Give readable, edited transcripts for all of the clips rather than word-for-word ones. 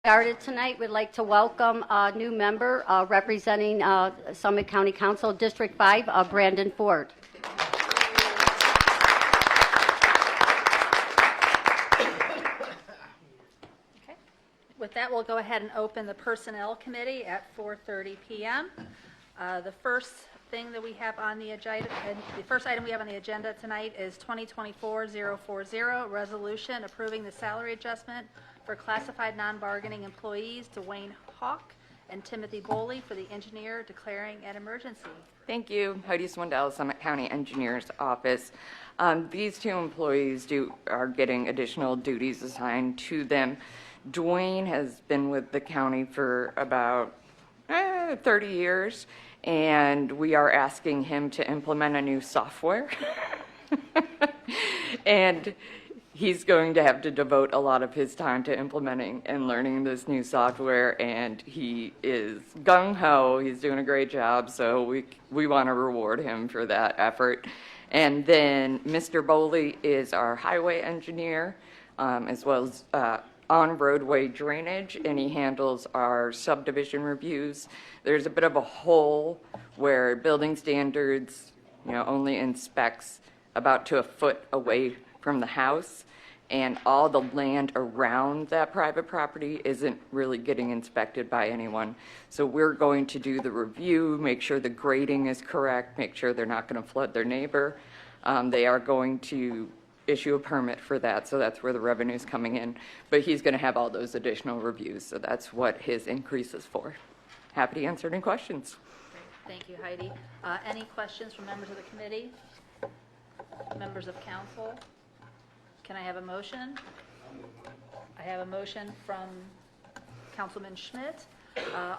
Started tonight, we'd like to welcome a new member representing Summit County Council, District 5, Brandon Ford. Okay. With that, we'll go ahead and open the Personnel Committee at 4:30 p.m. The first thing that we have on the agenda, the first item we have on the agenda tonight is 2024-040, resolution approving the salary adjustment for classified non-bargaining employees Dwayne Hawk and Timothy Boley for the engineer declaring an emergency. Thank you. Heidi Swindell, Summit County Engineers Office. These two employees are getting additional duties assigned to them. Dwayne has been with the county for about 30 years, and we are asking him to implement a new software. And he's going to have to devote a lot of his time to implementing and learning this new software, and he is gung-ho. He's doing a great job, so we want to reward him for that effort. And then Mr. Boley is our highway engineer, as well as on-roadway drainage, and he handles our subdivision reviews. There's a bit of a hole where building standards, only inspects about to a foot away from the house, and all the land around that private property isn't really getting inspected by anyone. So we're going to do the review, make sure the grading is correct, make sure they're not going to flood their neighbor. They are going to issue a permit for that, so that's where the revenue is coming in. But he's going to have all those additional reviews, so that's what his increase is for. Happy to answer any questions. Great. Thank you, Heidi. Any questions from members of the committee? Members of council? Can I have a motion? I have a motion from Councilman Schmidt.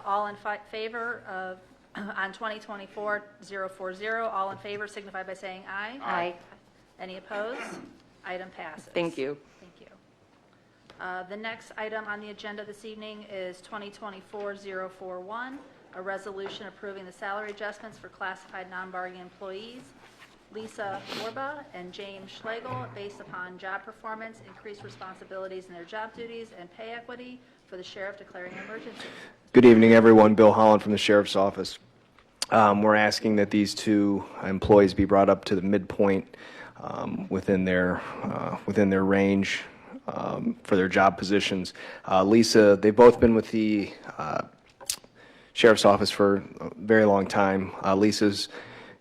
All in favor of on 2024-040, all in favor signify by saying aye. Aye. Any opposed? Item passes. Thank you. Thank you. The next item on the agenda this evening is 2024-041, a resolution approving the salary adjustments for classified non-bargaining employees Lisa Morba and James Schlegel based upon job performance, increased responsibilities in their job duties, and pay equity for the sheriff declaring an emergency. Good evening, everyone. Bill Holland from the Sheriff's Office. We're asking that these two employees be brought up to the midpoint within their range for their job positions. Lisa, they've both been with the Sheriff's Office for a very long time. Lisa's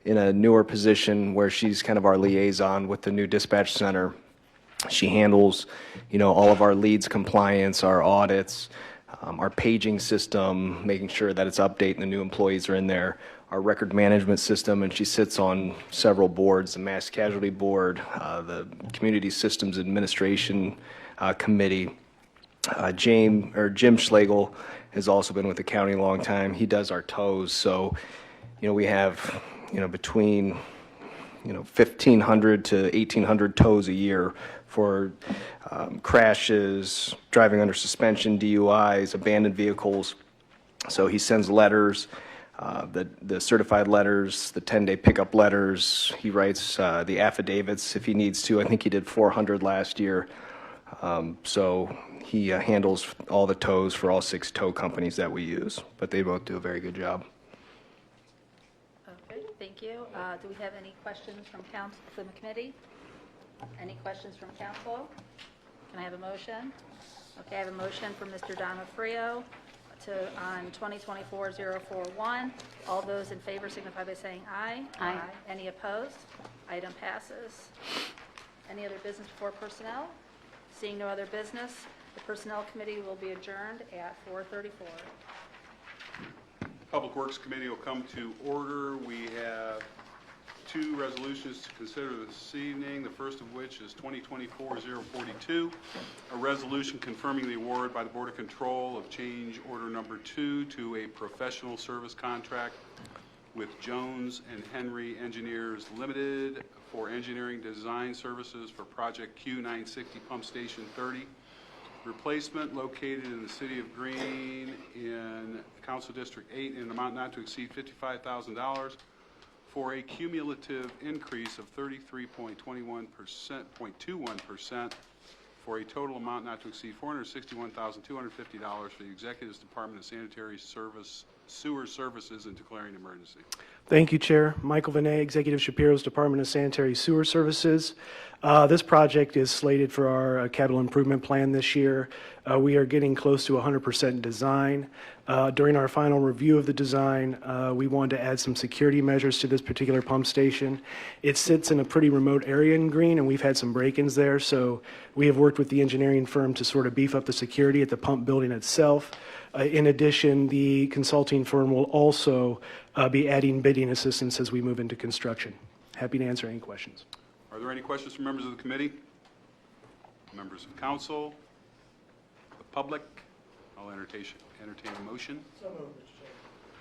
in a newer position where she's kind of our liaison with the new dispatch center. She handles, all of our leads compliance, our audits, our paging system, making sure that it's updated and the new employees are in there, our record management system, and she sits on several boards, the Mass Casualty Board, the Community Systems Administration Committee. Jim Schlegel has also been with the county a long time. He does our tows, so, we have between 1,500 to 1,800 tows a year for crashes, driving under suspension, DUIs, abandoned vehicles. So he sends letters, the certified letters, the 10-day pickup letters. He writes the affidavits if he needs to. I think he did 400 last year. So he handles all the tows for all 6 tow companies that we use. But they both do a very good job. Thank you. Do we have any questions from council, from the committee? Any questions from council? Can I have a motion? Okay, I have a motion from Mr. Donofrio on 2024-041. All those in favor signify by saying aye. Aye. Any opposed? Item passes. Any other business before personnel? Seeing no other business, the Personnel Committee will be adjourned at 4:34. Public Works Committee will come to order. We have 2 resolutions to consider this evening, the first of which is 2024-042, a resolution confirming the award by the Board of Control of change order number 2 to a professional service contract with Jones and Henry Engineers Limited for engineering design services for project Q960 Pump Station 30. Replacement located in the city of Greene in Council District 8 in an amount not to exceed $55,000 for a cumulative increase of 33.21%, for a total amount not to exceed $461,250 for the Executive's Department of Sanitary Sewer Services and declaring an emergency. Thank you, Chair. Michael Vinay, Executive Shapiro's Department of Sanitary Sewer Services. This project is slated for our capital improvement plan this year. We are getting close to 100% design. During our final review of the design, we wanted to add some security measures to this particular pump station. It sits in a pretty remote area in Green, and we've had some break-ins there, so we have worked with the engineering firm to sort of beef up the security at the pump building itself. In addition, the consulting firm will also be adding bidding assistance as we move into construction. Happy to answer any questions. Are there any questions from members of the committee? Members of council? The public? I'll entertain a motion. So moved,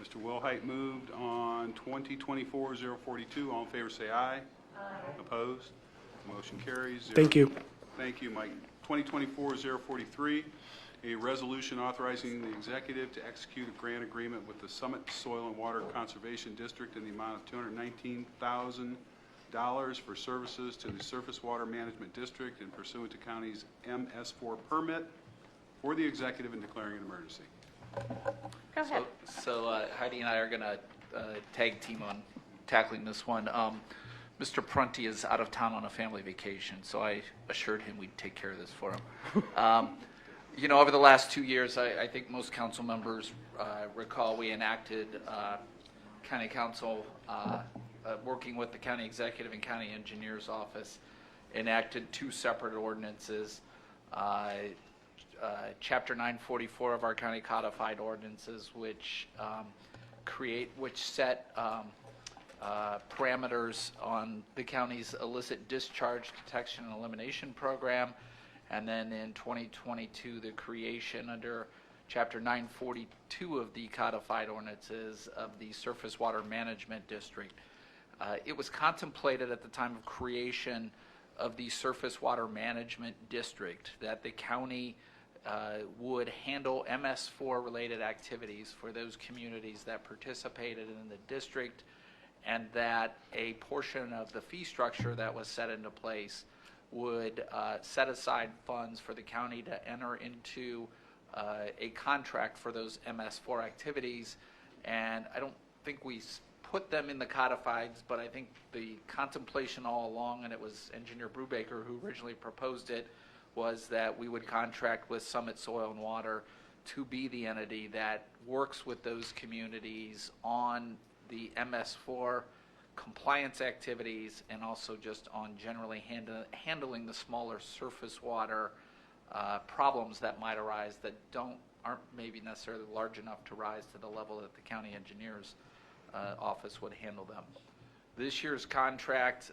Mr. Wilhite moved on 2024-042. All in favor say aye. Aye. Opposed? Motion carries. Thank you. Thank you, Mike. 2024-043, a resolution authorizing the executive to execute a grant agreement with the Summit Soil and Water Conservation District in the amount of $219,000 for services to the Surface Water Management District and pursuant to county's MS4 permit for the executive and declaring an emergency. Go ahead. So Heidi and I are going to tag team on tackling this one. Mr. Prunty is out of town on a family vacation, so I assured him we'd take care of this for him. You know, over the last 2 years, I think most council members recall we enacted county council, working with the county executive and county engineer's office, enacted 2 separate ordinances. Chapter 944 of our county codified ordinances, which set parameters on the county's illicit discharge detection and elimination program, and then in 2022 the creation under Chapter 942 of the codified ordinances of the Surface Water Management District. It was contemplated at the time of creation of the Surface Water Management District that the county would handle MS4 related activities for those communities that participated in the district, and that a portion of the fee structure that was set into place would set aside funds for the county to enter into a contract for those MS4 activities. And I don't think we put them in the codifieds, but I think the contemplation all along, and it was Engineer Brubaker who originally proposed it, was that we would contract with Summit Soil and Water to be the entity that works with those communities on the MS4 compliance activities, and also just on generally handling the smaller surface water problems that might arise that aren't maybe necessarily large enough to rise to the level that the county engineer's office would handle them. This year's contract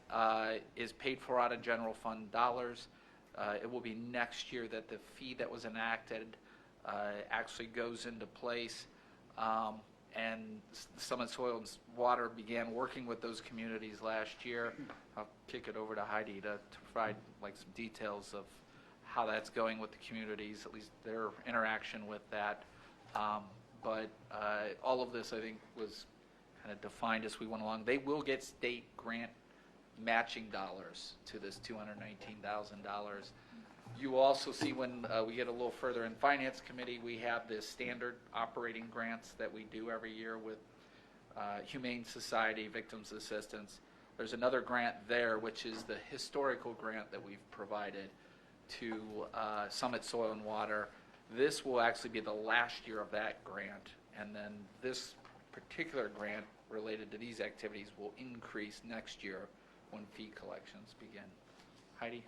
is paid for out of general fund dollars. It will be next year that the fee that was enacted actually goes into place. And Summit Soil and Water began working with those communities last year. I'll kick it over to Heidi to provide like some details of how that's going with the communities, at least their interaction with that. But all of this, I think, was kind of defined as we went along. They will get state grant matching dollars to this $219,000. You also see when we get a little further in Finance Committee, we have the standard operating grants that we do every year with Humane Society, Victims Assistance. There's another grant there, which is the historical grant that we've provided to Summit Soil and Water. This will actually be the last year of that grant, and then this particular grant related to these activities will increase next year when fee collections begin. Heidi?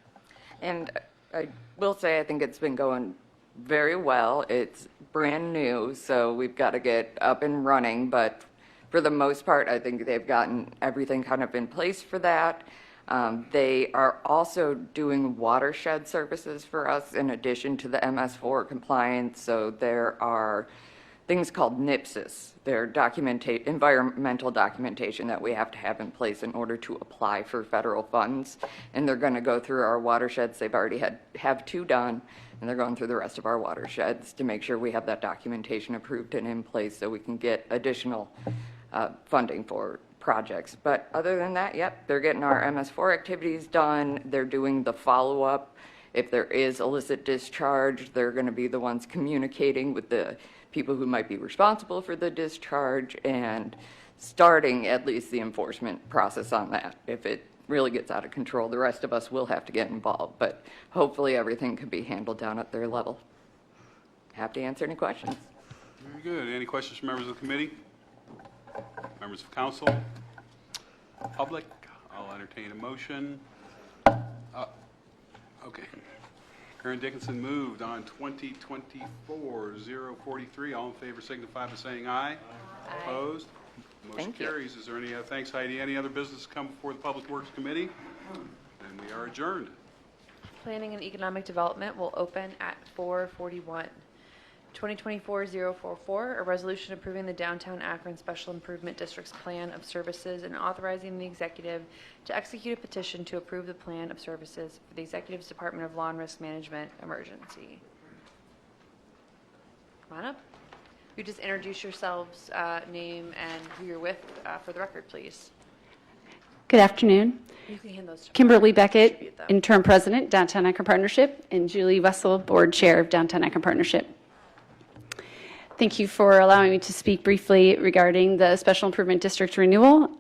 And I will say I think it's been going very well. It's brand new, so we've got to get up and running, but for the most part, I think they've gotten everything kind of in place for that. They are also doing watershed services for us in addition to the MS4 compliance, so there are things called NIPSIS. They're environmental documentation that we have to have in place in order to apply for federal funds. And they're going to go through our watersheds. They've already have 2 done, and they're going through the rest of our watersheds to make sure we have that documentation approved and in place so we can get additional funding for projects. But other than that, yep, they're getting our MS4 activities done. They're doing the follow-up If there is illicit discharge, they're going to be the ones communicating with the people who might be responsible for the discharge and starting at least the enforcement process on that. If it really gets out of control, the rest of us will have to get involved, but hopefully everything can be handled down at their level. Happy to answer any questions. Very good. Any questions from members of the committee? Members of council? Public? I'll entertain a motion. Okay. Karen Dickinson moved on 2024-043. All in favor signify by saying aye. Opposed? Motion Thank you. carries. Is there any, thanks Heidi, any other business come before the Public Works Committee? And we are adjourned. Planning and Economic Development will open at 4:41. 2024-044, a resolution approving the Downtown Akron Special Improvement District's Plan of Services and authorizing the executive to execute a petition to approve the Plan of Services for the Executive's Department of Law and Risk Management Emergency. Come on up. You just introduce yourselves, name and who you're with for the record, please. Good afternoon. You can hand those to Kimberly Mark and Beckett, distribute them. Interim President, Downtown Akron Partnership, and Julie Wessel, Board Chair of Downtown Akron Partnership. Thank you for allowing me to speak briefly regarding the Special Improvement District renewal.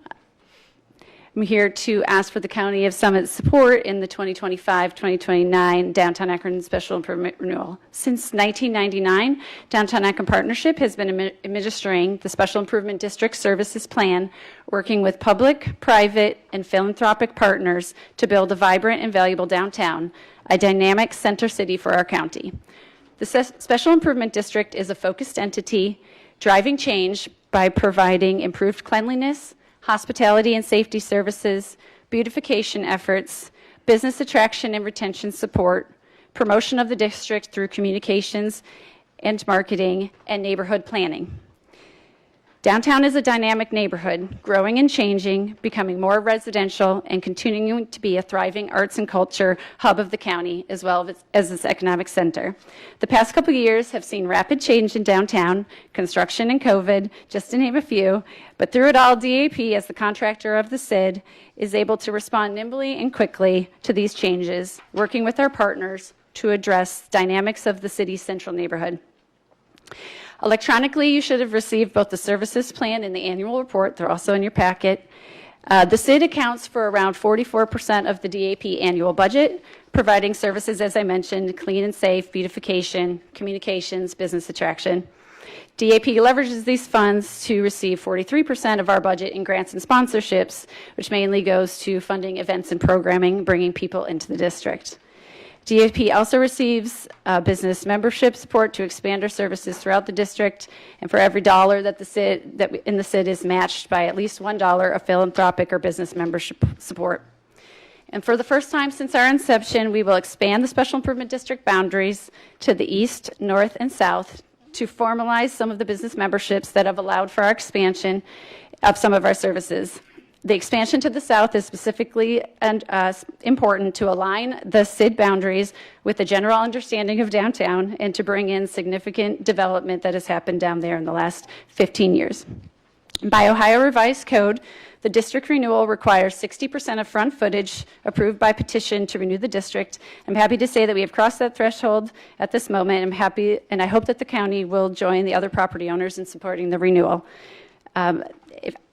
I'm here to ask for the County of Summit's support in the 2025-2029 Downtown Akron Special Improvement Renewal. Since 1999, Downtown Akron Partnership has been administering the Special Improvement District Services Plan, working with public, private, and philanthropic partners to build a vibrant and valuable downtown, a dynamic center city for our county. The Special Improvement District is a focused entity driving change by providing improved cleanliness, hospitality and safety services, beautification efforts, business attraction and retention support, promotion of the district through communications and marketing, and neighborhood planning. Downtown is a dynamic neighborhood, growing and changing, becoming more residential, and continuing to be a thriving arts and culture hub of the county, as well as its economic center. The past couple of years have seen rapid change in downtown, construction and COVID, just to name a few, but through it all, DAP, as the contractor of the CID, is able to respond nimbly and quickly to these changes, working with our partners to address dynamics of the city's central neighborhood. Electronically, you should have received both the services plan and the annual report. They're also in your packet. The CID accounts for around 44% of the DAP annual budget, providing services, as I mentioned, clean and safe, beautification, communications, business attraction. DAP leverages these funds to receive 43% of our budget in grants and sponsorships, which mainly goes to funding events and programming, bringing people into the district. DAP also receives business membership support to expand our services throughout the district, and for every dollar that in the CID is matched by at least $1 of philanthropic or business membership support. And for the first time since our inception, we will expand the Special Improvement District boundaries to the east, north, and south to formalize some of the business memberships that have allowed for our expansion of some of our services. The expansion to the south is specifically important to align the CID boundaries with the general understanding of downtown and to bring in significant development that has happened down there in the last 15 years. By Ohio Revised Code, the district renewal requires 60% of front footage approved by petition to renew the district. I'm happy to say that we have crossed that threshold at this moment. I'm happy, and I hope that the county will join the other property owners in supporting the renewal.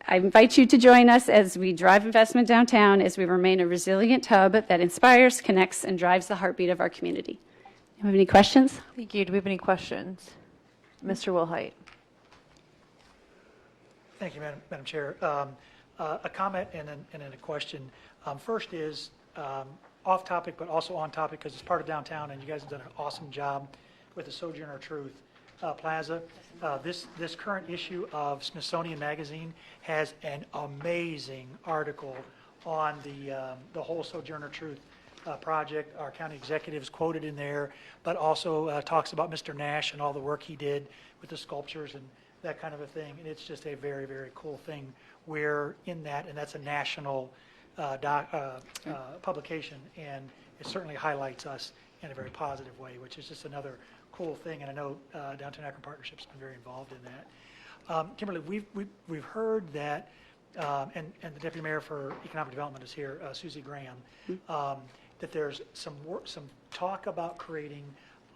I invite you to join us as we drive investment downtown, as we remain a resilient hub that inspires, connects, and drives the heartbeat of our community. You have any questions? Thank you. Do we have any questions? Mr. Wilhite. Thank you, Madam Chair. A comment and then a question. First is off topic, but also on topic because it's part of downtown, and you guys have done an awesome job with the Sojourner Truth Plaza. This current issue of Smithsonian Magazine has an amazing article on the whole Sojourner Truth project. Our county executive is quoted in there, but also talks about Mr. Nash and all the work he did with the sculptures and that kind of a thing. And it's just a very, very cool thing. We're in that, and that's a national publication, and it certainly highlights us in a very positive way, which is just another cool thing. And I know Downtown Akron Partnership's been very involved in that. Kimberly, we've heard that, and the Deputy Mayor for Economic Development is here, Susie Graham, that there's some talk about creating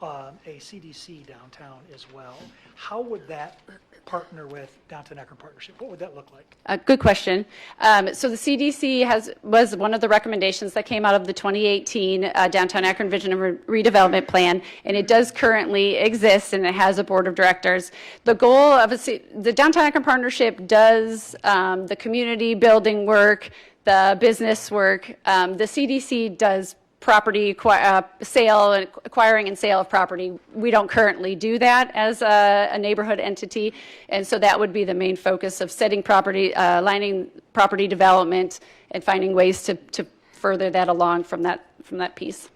a CDC downtown as well. How would that partner with Downtown Akron Partnership? What would that look like? Good question. So the CDC was one of the recommendations that came out of the 2018 Downtown Akron Vision and Redevelopment Plan, and it does currently exist, and it has a board of directors. The goal of the Downtown Akron Partnership does the community building work, the business work. The CDC does property sale and acquiring and sale of property. We don't currently do that as a neighborhood entity, and so that would be the main focus of setting property, aligning property development, and finding ways to further that along from that piece.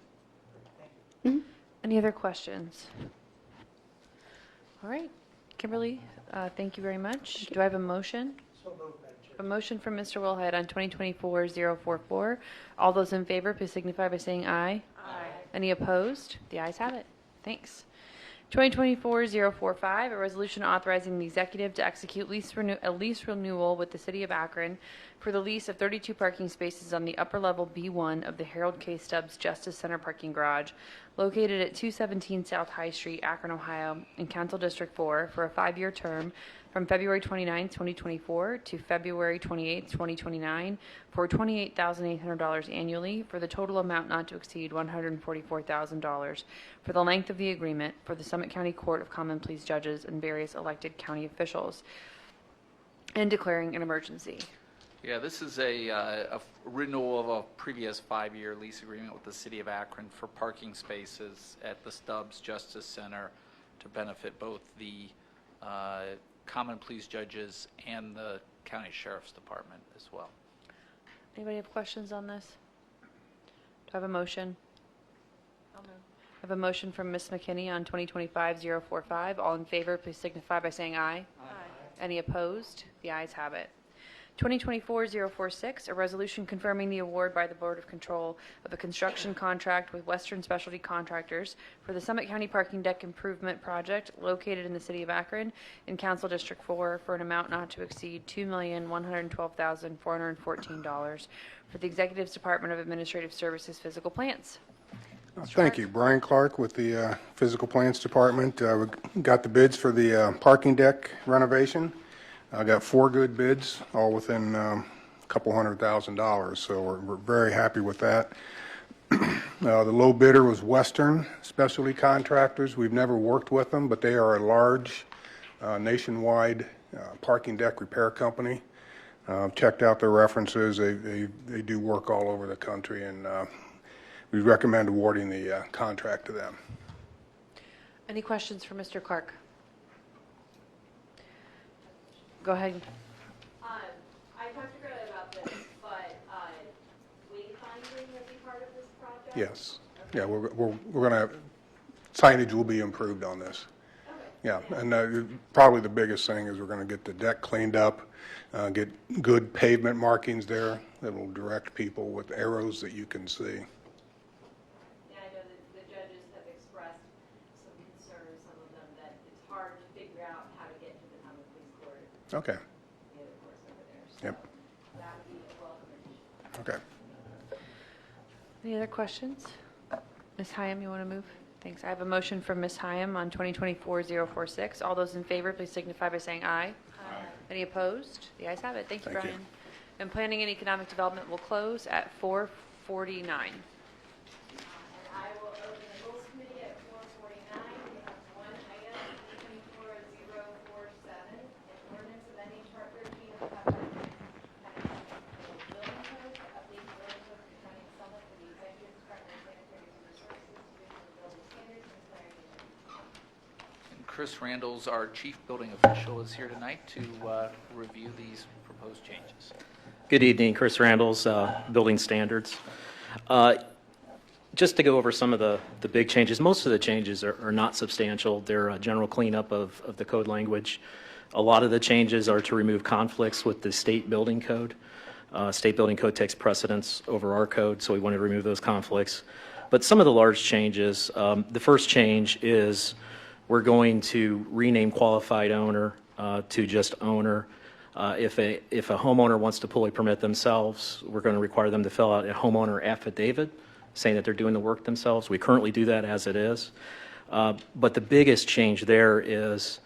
Any other questions? All right, Kimberly, thank you very much. Do I have a motion? A motion from Mr. Wilhite on 2024-044. All those in favor, please signify by saying aye. Aye. Any opposed? The ayes have it. Thanks. 2024-045, a resolution authorizing the executive to execute a lease renewal with the City of Akron for the lease of 32 parking spaces on the upper level B1 of the Harold K. Stubbs Justice Center parking garage located at 217 South High Street, Akron, Ohio, in Council District 4 for a 5-year term from February 29, 2024 to February 28, 2029 for $28,800 annually for the total amount not to exceed $144,000 for the length of the agreement for the Summit County Court of Common Pleas judges and various elected county officials, and declaring an emergency. Yeah, this is a renewal of a previous 5-year lease agreement with the City of Akron for parking spaces at the Stubbs Justice Center to benefit both the Common Pleas judges and the County Sheriff's Department as well. Anybody have questions on this? Do I have a motion? I'll move. I have a motion from Ms. McKinney on 2025-045. All in favor, please signify by saying aye. Aye. Any opposed? The ayes have it. 2024-046, a resolution confirming the award by the Board of Control of a construction contract with Western Specialty Contractors for the Summit County Parking Deck Improvement Project located in the City of Akron in Council District 4 for an amount not to exceed $2,112,414 for the Executive's Department of Administrative Services Physical Plants. Thank you. Brian Clark with the Physical Plants Department. We got the bids for the parking deck renovation. I got 4 good bids, all within a couple $100,000, so we're very happy with that. The low bidder was Western Specialty Contractors. We've never worked with them, but they are a large nationwide parking deck repair company. Checked out their references. They do work all over the country, and we recommend awarding the contract to them. Any questions for Mr. Clark? Go ahead. I talked to Greta about this, but wayfinding will be part of this project? Yes. Yeah, we're going to, signage will be improved on this. Yeah, and probably the biggest thing is we're going to get the deck cleaned up, get good pavement markings there that will direct people with arrows that you can see. Yeah, I know that the judges have expressed some concerns, some of them, that it's hard to figure out how to get to the common police court. Okay. The other courts over there. So Yep. that would be a welcome addition. Okay. Any other questions? Ms. Hyam, you want to move? Thanks. I have a motion from Ms. Hyam on 2024-046. All those in favor, please signify by saying aye. Aye. Any opposed? The ayes have it. Thank you, Thank you. Brian. And Planning and Economic Development will close at 4:49. I will open the Rules Committee at 4:49. We have one item, 2024-047, an ordinance amending Chart 13 of the Building Code to update the building code for the County of Summit for the Executive Department of Sanitary Resources, Division of Building Standards, and declaring an emergency. And Chris Randalls, our chief building official, is here tonight to review these proposed changes. Good evening, Chris Randalls, Building Standards. Just to go over some of the big changes, most of the changes are not substantial. They're a general cleanup of the code language. A lot of the changes are to remove conflicts with the state building code. State building code takes precedence over our code, so we want to remove those conflicts. But some of the large changes, the first change is we're going to rename qualified owner to just owner. If a homeowner wants to pull a permit themselves, we're going to require them to fill out a homeowner affidavit saying that they're doing the work themselves. We currently do that as it is. But the biggest change there is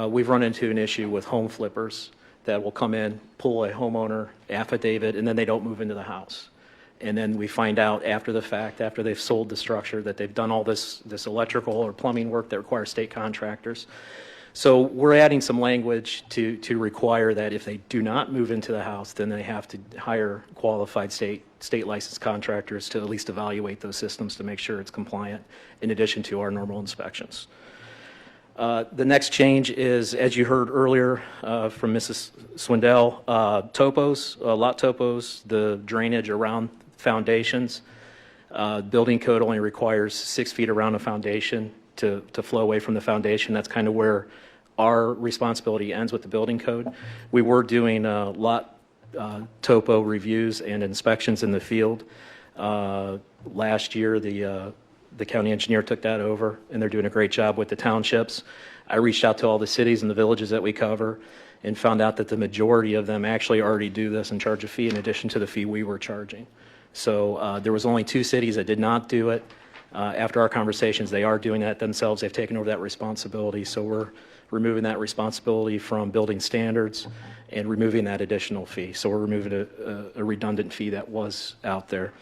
we've run into an issue with home flippers that will come in, pull a homeowner affidavit, and then they don't move into the house. And then we find out after the fact, after they've sold the structure, that they've done all this electrical or plumbing work that requires state contractors. So we're adding some language to require that if they do not move into the house, then they have to hire qualified state licensed contractors to at least evaluate those systems to make sure it's compliant, in addition to our normal inspections. The next change is, as you heard earlier from Mrs. Swindell, topos, lot topos, the drainage around foundations. Building code only requires 6 feet around a foundation to flow away from the foundation. That's kind of where our responsibility ends with the building code. We were doing lot topo reviews and inspections in the field. Last year, the county engineer took that over, and they're doing a great job with the townships. I reached out to all the cities and the villages that we cover and found out that the majority of them actually already do this and charge a fee in addition to the fee we were charging. So there was only 2 cities that did not do it. After our conversations, they are doing that themselves. They've taken over that responsibility. So we're removing that responsibility from building standards and removing that additional fee. So we're removing a redundant fee that was out there.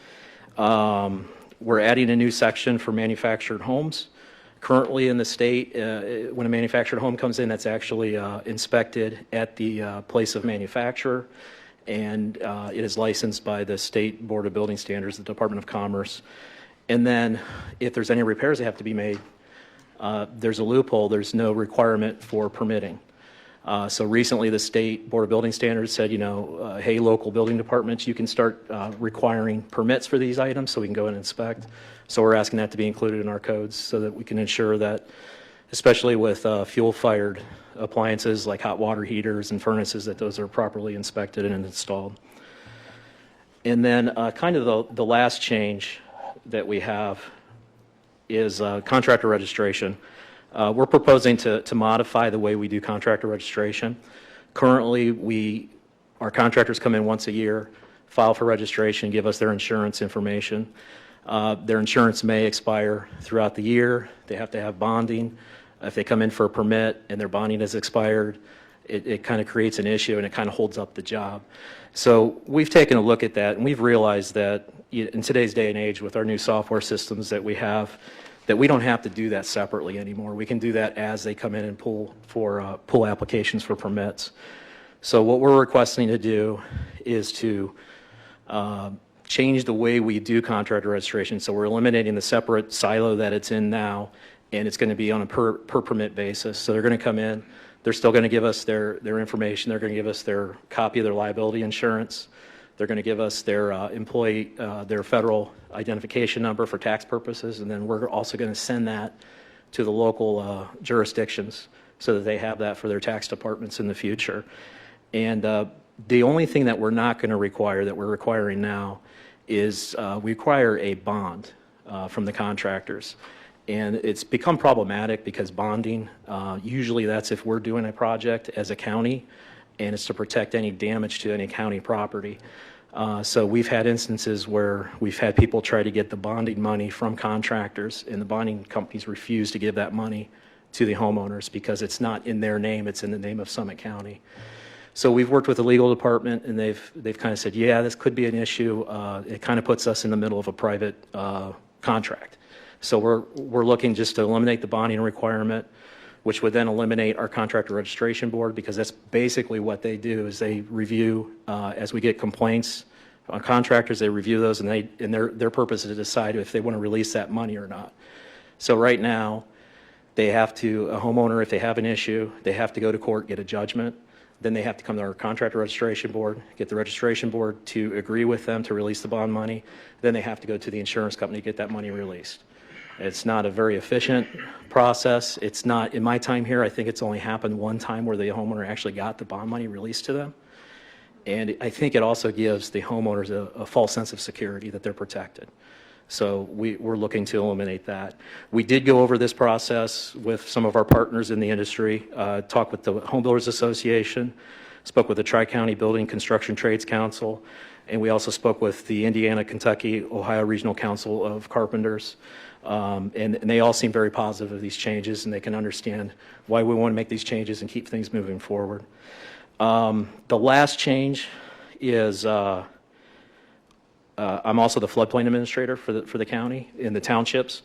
We're adding a new section for manufactured homes. Currently in the state, when a manufactured home comes in, that's actually inspected at the place of manufacture, and it is licensed by the State Board of Building Standards, the Department of Commerce. And then if there's any repairs that have to be made, there's a loophole. There's no requirement for permitting. So recently the State Board of Building Standards said, hey, local building departments, you can start requiring permits for these items so we can go and inspect. So we're asking that to be included in our codes so that we can ensure that, especially with fuel-fired appliances like hot water heaters and furnaces, that those are properly inspected and installed. And then kind of the last change that we have is contractor registration. We're proposing to modify the way we do contractor registration. Currently, our contractors come in once a year, file for registration, give us their insurance information. Their insurance may expire throughout the year. They have to have bonding. If they come in for a permit and their bonding has expired, it kind of creates an issue and it kind of holds up the job. So we've taken a look at that, and we've realized that in today's day and age with our new software systems that we have, that we don't have to do that separately anymore. We can do that as they come in and pull applications for permits. So what we're requesting to do is to change the way we do contractor registration. So we're eliminating the separate silo that it's in now, and it's going to be on a per permit basis. So they're going to come in, they're still going to give us their information, they're going to give us their copy of their liability insurance, they're going to give us their their federal identification number for tax purposes, and then we're also going to send that to the local jurisdictions so that they have that for their tax departments in the future. And the only thing that we're not going to require, that we're requiring now, is we require a bond from the contractors. And it's become problematic because bonding, usually that's if we're doing a project as a county, and it's to protect any damage to any county property. So we've had instances where we've had people try to get the bonding money from contractors, and the bonding companies refuse to give that money to the homeowners because it's not in their name, it's in the name of Summit County. So we've worked with the legal department, and they've kind of said, yeah, this could be an issue. It kind of puts us in the middle of a private contract. So we're looking just to eliminate the bonding requirement, which would then eliminate our contractor registration board, because that's basically what they do is they review, as we get complaints on contractors, they review those, and their purpose is to decide if they want to release that money or not. So right now, a homeowner, if they have an issue, they have to go to court, get a judgment. Then they have to come to our contractor registration board, get the registration board to agree with them to release the bond money. Then they have to go to the insurance company to get that money released. It's not a very efficient process. It's not, in my time here, I think it's only happened one time where the homeowner actually got the bond money released to them. And I think it also gives the homeowners a false sense of security that they're protected. So we're looking to eliminate that. We did go over this process with some of our partners in the industry, talked with the Home Builders Association, spoke with the Tri-County Building Construction Trades Council, And we also spoke with the Indiana, Kentucky, Ohio Regional Council of Carpenters. And they all seem very positive of these changes, and they can understand why we want to make these changes and keep things moving forward. The last change is I'm also the floodplain administrator for the county in the townships.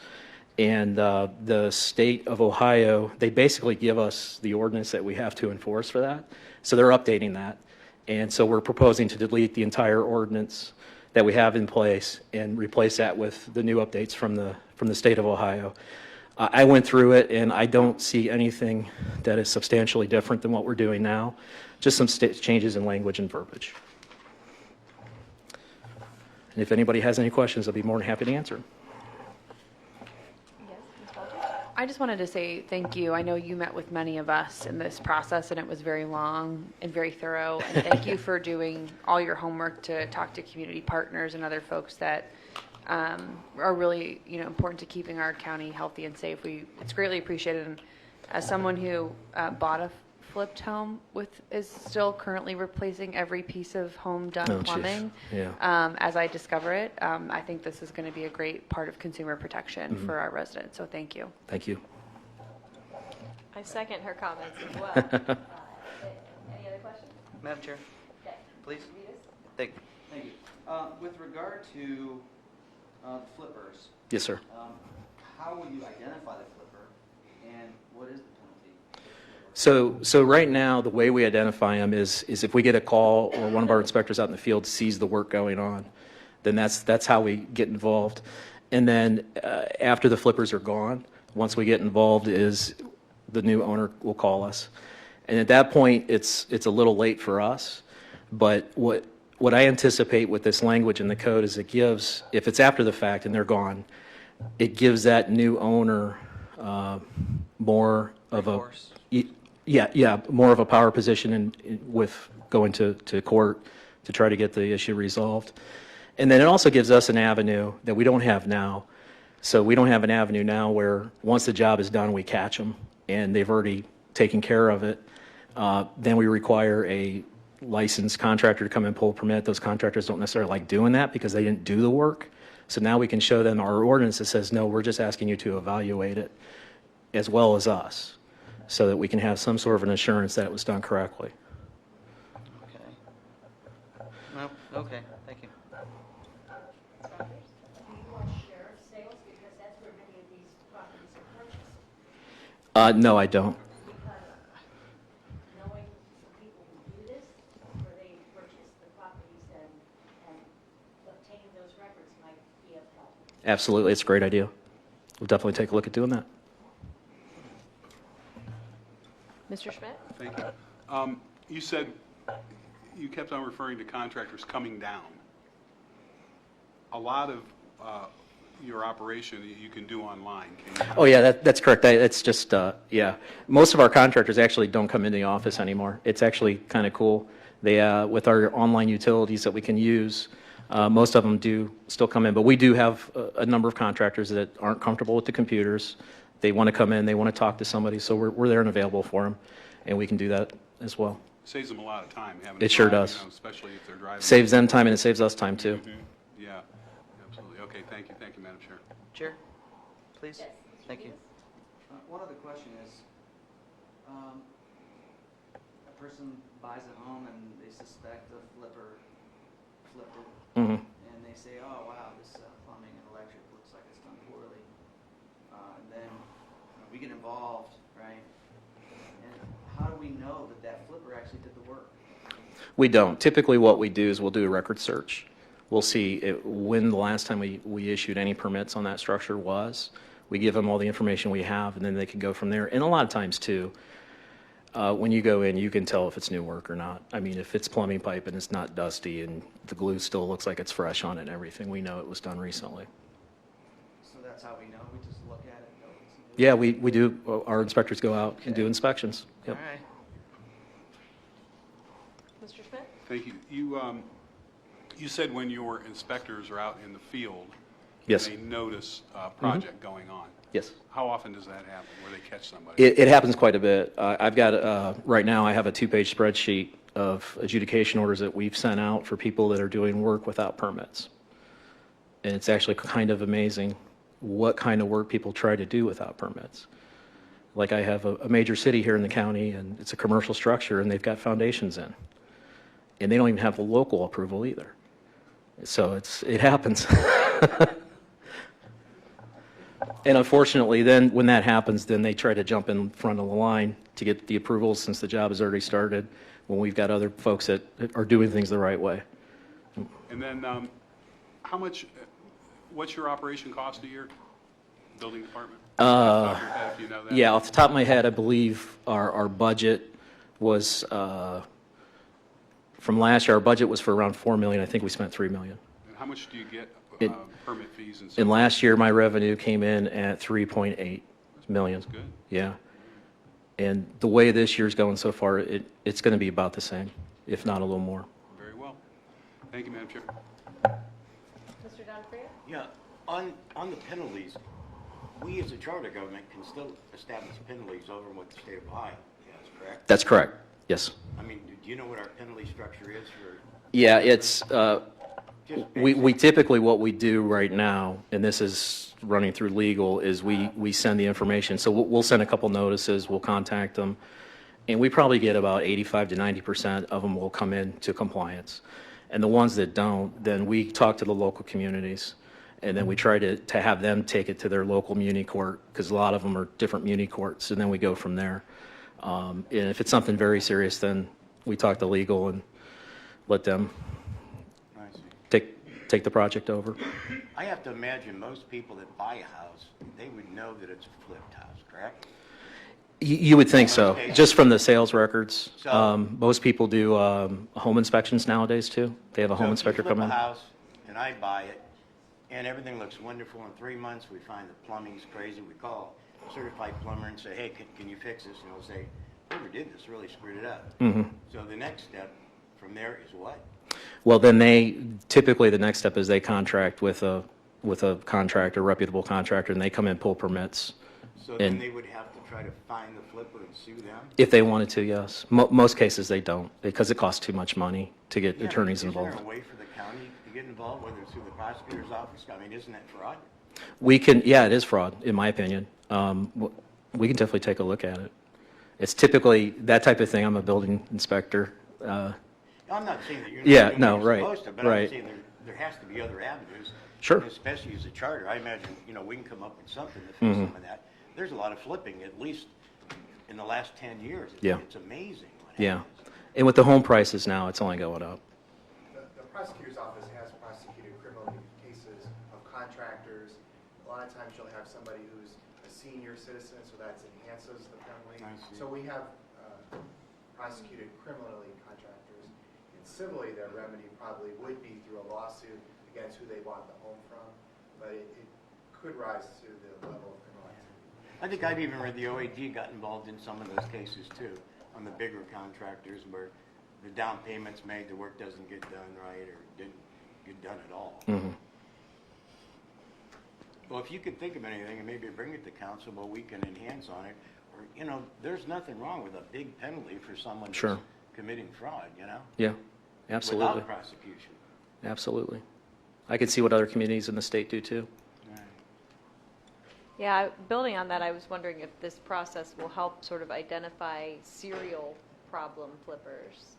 And the state of Ohio, they basically give us the ordinance that we have to enforce for that. So they're updating that. And so we're proposing to delete the entire ordinance that we have in place and replace that with the new updates from the state of Ohio. I went through it, and I don't see anything that is substantially different than what we're doing now, just some changes in language and verbiage. And if anybody has any questions, I'll be more than happy to answer them. I just wanted to say thank you. I know you met with many of us in this process, and it was very long and very thorough. And thank you for doing all your homework to talk to community partners and other folks that are really, important to keeping our county healthy and safe. It's greatly appreciated. And as someone who bought a flipped home is still currently replacing every piece of home done plumbing, as I discover it, I think this is going to be a great part of consumer protection for our residents. So thank you. Thank you. I second her comments as well. Any other questions? Madam Chair, Okay. please. Thank you. With regard to the flippers, Yes, sir. how will you identify the flipper, and what is the penalty? So right now, the way we identify them is if we get a call or one of our inspectors out in the field sees the work going on, then that's how we get involved. And then after the flippers are gone, once we get involved is the new owner will call us. And at that point, it's a little late for us. But what I anticipate with this language in the code is it gives, if it's after the fact and they're gone, it gives that new owner more of a... more of a power position with going to court to try to get the issue resolved. And then it also gives us an avenue that we don't have now. So we don't have an avenue now where once the job is done, we catch them and they've already taken care of it. Then we require a licensed contractor to come and pull a permit. Those contractors don't necessarily like doing that because they didn't do the work. So now we can show them our ordinance that says, no, we're just asking you to evaluate it as well as us, so that we can have some sort of an assurance that it was done correctly. Okay. No, okay, thank you. Do you want sheriff's sales, because that's where many of these properties are purchased? No, I don't. Because knowing some people who do this, where they purchase the properties and obtaining those records might be of help. Absolutely, it's a great idea. We'll definitely take a look at doing that. Mr. Schmidt? Thank you. You said, you kept on referring to contractors coming down. A lot of your operation you can do online, can you? Oh, yeah, that's correct. It's just, most of our contractors actually don't come into the office anymore. It's actually kind of cool. They, with our online utilities that we can use, most of them do still come in. But we do have a number of contractors that aren't comfortable with the computers. They want to come in, they want to talk to somebody, so we're there and available for them, and we can do that as well. Saves them a lot of time having to It sure drive, does. especially if they're driving. Saves them time and it saves us time too. Yeah, absolutely. Okay, thank you, Madam Chair. Chair, please. Yes. Thank you. One other question is, a person buys a home and they suspect a flipper flipped it, Mhm. and they say, oh, wow, this plumbing and electric looks like it's done poorly. And then we get involved, right? And how do we know that that flipper actually did the work? We don't. Typically what we do is we'll do a record search. We'll see when the last time we issued any permits on that structure was. We give them all the information we have, and then they can go from there. And a lot of times too, when you go in, you can tell if it's new work or not. I mean, if it's plumbing pipe and it's not dusty and the glue still looks like it's fresh on it and everything, we know it was done recently. So that's how we know. We just look at it and go, it's Yeah, we do. Our inspectors go out and do inspections. Yep. all right. Mr. Schmidt? Thank you. You said when your inspectors are out in the field, Yes. they notice a project going on. Yes. How often does that happen, where they catch somebody? It happens quite a bit. I've got, right now, I have a 2-page spreadsheet of adjudication orders that we've sent out for people that are doing work without permits. And it's actually kind of amazing what kind of work people try to do without permits. Like I have a major city here in the county, and it's a commercial structure, and they've got foundations in. And they don't even have the local approval either. So it happens. And unfortunately, then when that happens, then they try to jump in front of the line to get the approvals since the job has already started, when we've got other folks that are doing things the right way. And then, what's your operation cost a year, building department? Off the top of your head, if you know that. Yeah, off the top of my head, I believe our budget was, from last year, our budget was for around $4 million. I think we spent $3 million. And how much do you get permit fees and stuff? And last year, my revenue came in at 3.8 million. That's good. Yeah. And the way this year's going so far, it's going to be about the same, if not a little more. Very well. Thank you, Madam Chair. Mr. Donofrio? Yeah, on the penalties, we as a charter government can still establish penalties over what the state of Ohio has, correct? That's correct, yes. I mean, do you know what our penalty structure is for? Yeah, it's, Just we typically, what we do right now, and this is running through legal, is we send the information. So we'll send a couple notices, we'll contact them, and we probably get about 85 to 90% of them will come into compliance. And the ones that don't, then we talk to the local communities, and then we try to have them take it to their local muni court, because a lot of them are different muni courts, and then we go from there. And if it's something very serious, then we talk to legal and let them take the project over. I have to imagine most people that buy a house, they would know that it's a flipped house, correct? You would think so, just from the sales records. So- Most people do home inspections nowadays, too. They have a home inspector come So in. if you flip a house and I buy it, and everything looks wonderful, in 3 months, we find the plumbing's crazy, we call a certified plumber and say, hey, can you fix this? And he'll say, whoever did this really screwed it up. Mhm. So the next step from there is what? Well, then typically the next step is they contract with a contractor, reputable contractor, and they come in and pull permits. So then And they would have to try to find the flipper and sue them? if they wanted to, yes. Most cases they don't, because it costs too much money to get Yeah, attorneys Is involved. there a way for the county to get involved, whether it's through the prosecutor's office? I mean, isn't that fraud? Yeah, it is fraud, in my opinion. We can definitely take a look at it. It's typically that type of thing. I'm a building inspector. I'm not saying that you're Yeah, not doing no, what you're right, supposed to, but right. I'm saying there has to be other avenues. Sure. And especially as a charter, I imagine, we can come up with something to fix Mm-hmm. some of that. There's a lot of flipping, at least in the last 10 years. Yeah. It's amazing what Yeah. happens. And with the home prices now, it's only going up. The prosecutor's office has prosecuted criminal cases of contractors. A lot of times you'll have somebody who's a senior citizen, so that enhances the penalty. I see. So we have prosecuted criminally contractors. And civilly, their remedy probably would be through a lawsuit against who they bought the home from, but it could rise to the level of criminal activity. I think I've even read the OAG got involved in some of those cases too, on the bigger contractors where the down payment's made, the work doesn't get done right or didn't get done at all. Mm-hmm. Well, if you could think of anything and maybe bring it to council, but we can enhance on it, or, there's nothing wrong with a big penalty for someone Sure. that's committing fraud, Yeah, absolutely. without prosecution. Absolutely. I could see what other communities in the state do, too. Yeah, building on that, I was wondering if this process will help sort of identify serial problem flippers.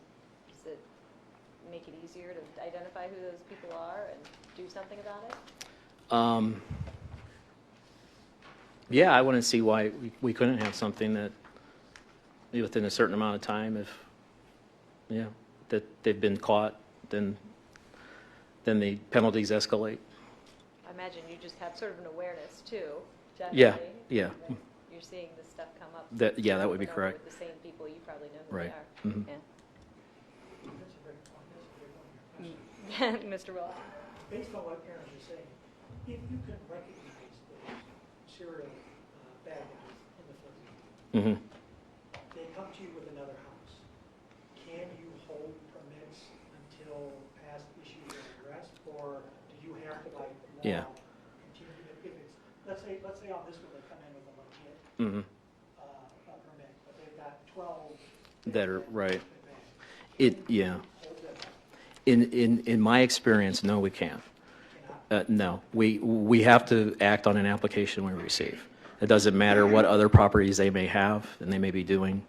Does it make it easier to identify who those people are and do something about it? Yeah, I wouldn't see why we couldn't have something that within a certain amount of time, that they've been caught, then the penalties escalate. I imagine you just have sort of an awareness too, Yeah, generally. yeah. that You're seeing this stuff come up. Yeah, that would be over and over correct. With the same people, you probably know who Right. they are. Mhm. Yeah. Mr. Willis? Based on what Aaron was saying, if you can recognize those serial bad guys in the flipping, Mhm. they come to you with another house. Can you hold permits until past issues are addressed, or do you have to Yeah. continue if it's, let's say on this one they come in with a legit Mhm. permit, but they've got 12 That are, right. Yeah. In my experience, no, we can't. No, we have to act on an application we receive. It doesn't matter what other properties they may have, and they may be doing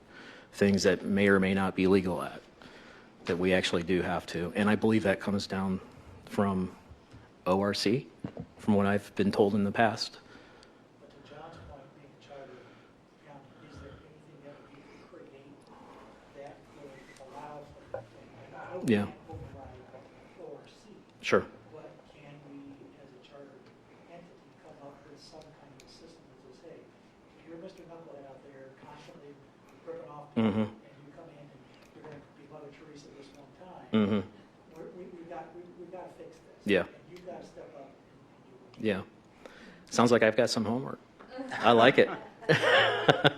things that may or may not be legal at, that we actually do have to. And I believe that comes down from ORC, from what I've been told in the past. But to John's point, being a charter county, is there anything that we could create that would allow for, and I hope we Yeah. can't override ORC, Sure. but can we, as a charter entity, come up with some kind of system that says, hey, if you're Mr. Knucklehead out there constantly ripping off people, Mhm. and you come in and you're going to be Mother Teresa this one time, Mhm. we've got to fix this. Yeah. And you've got to step up and do what Yeah. Sounds like I've got some homework. I like it. I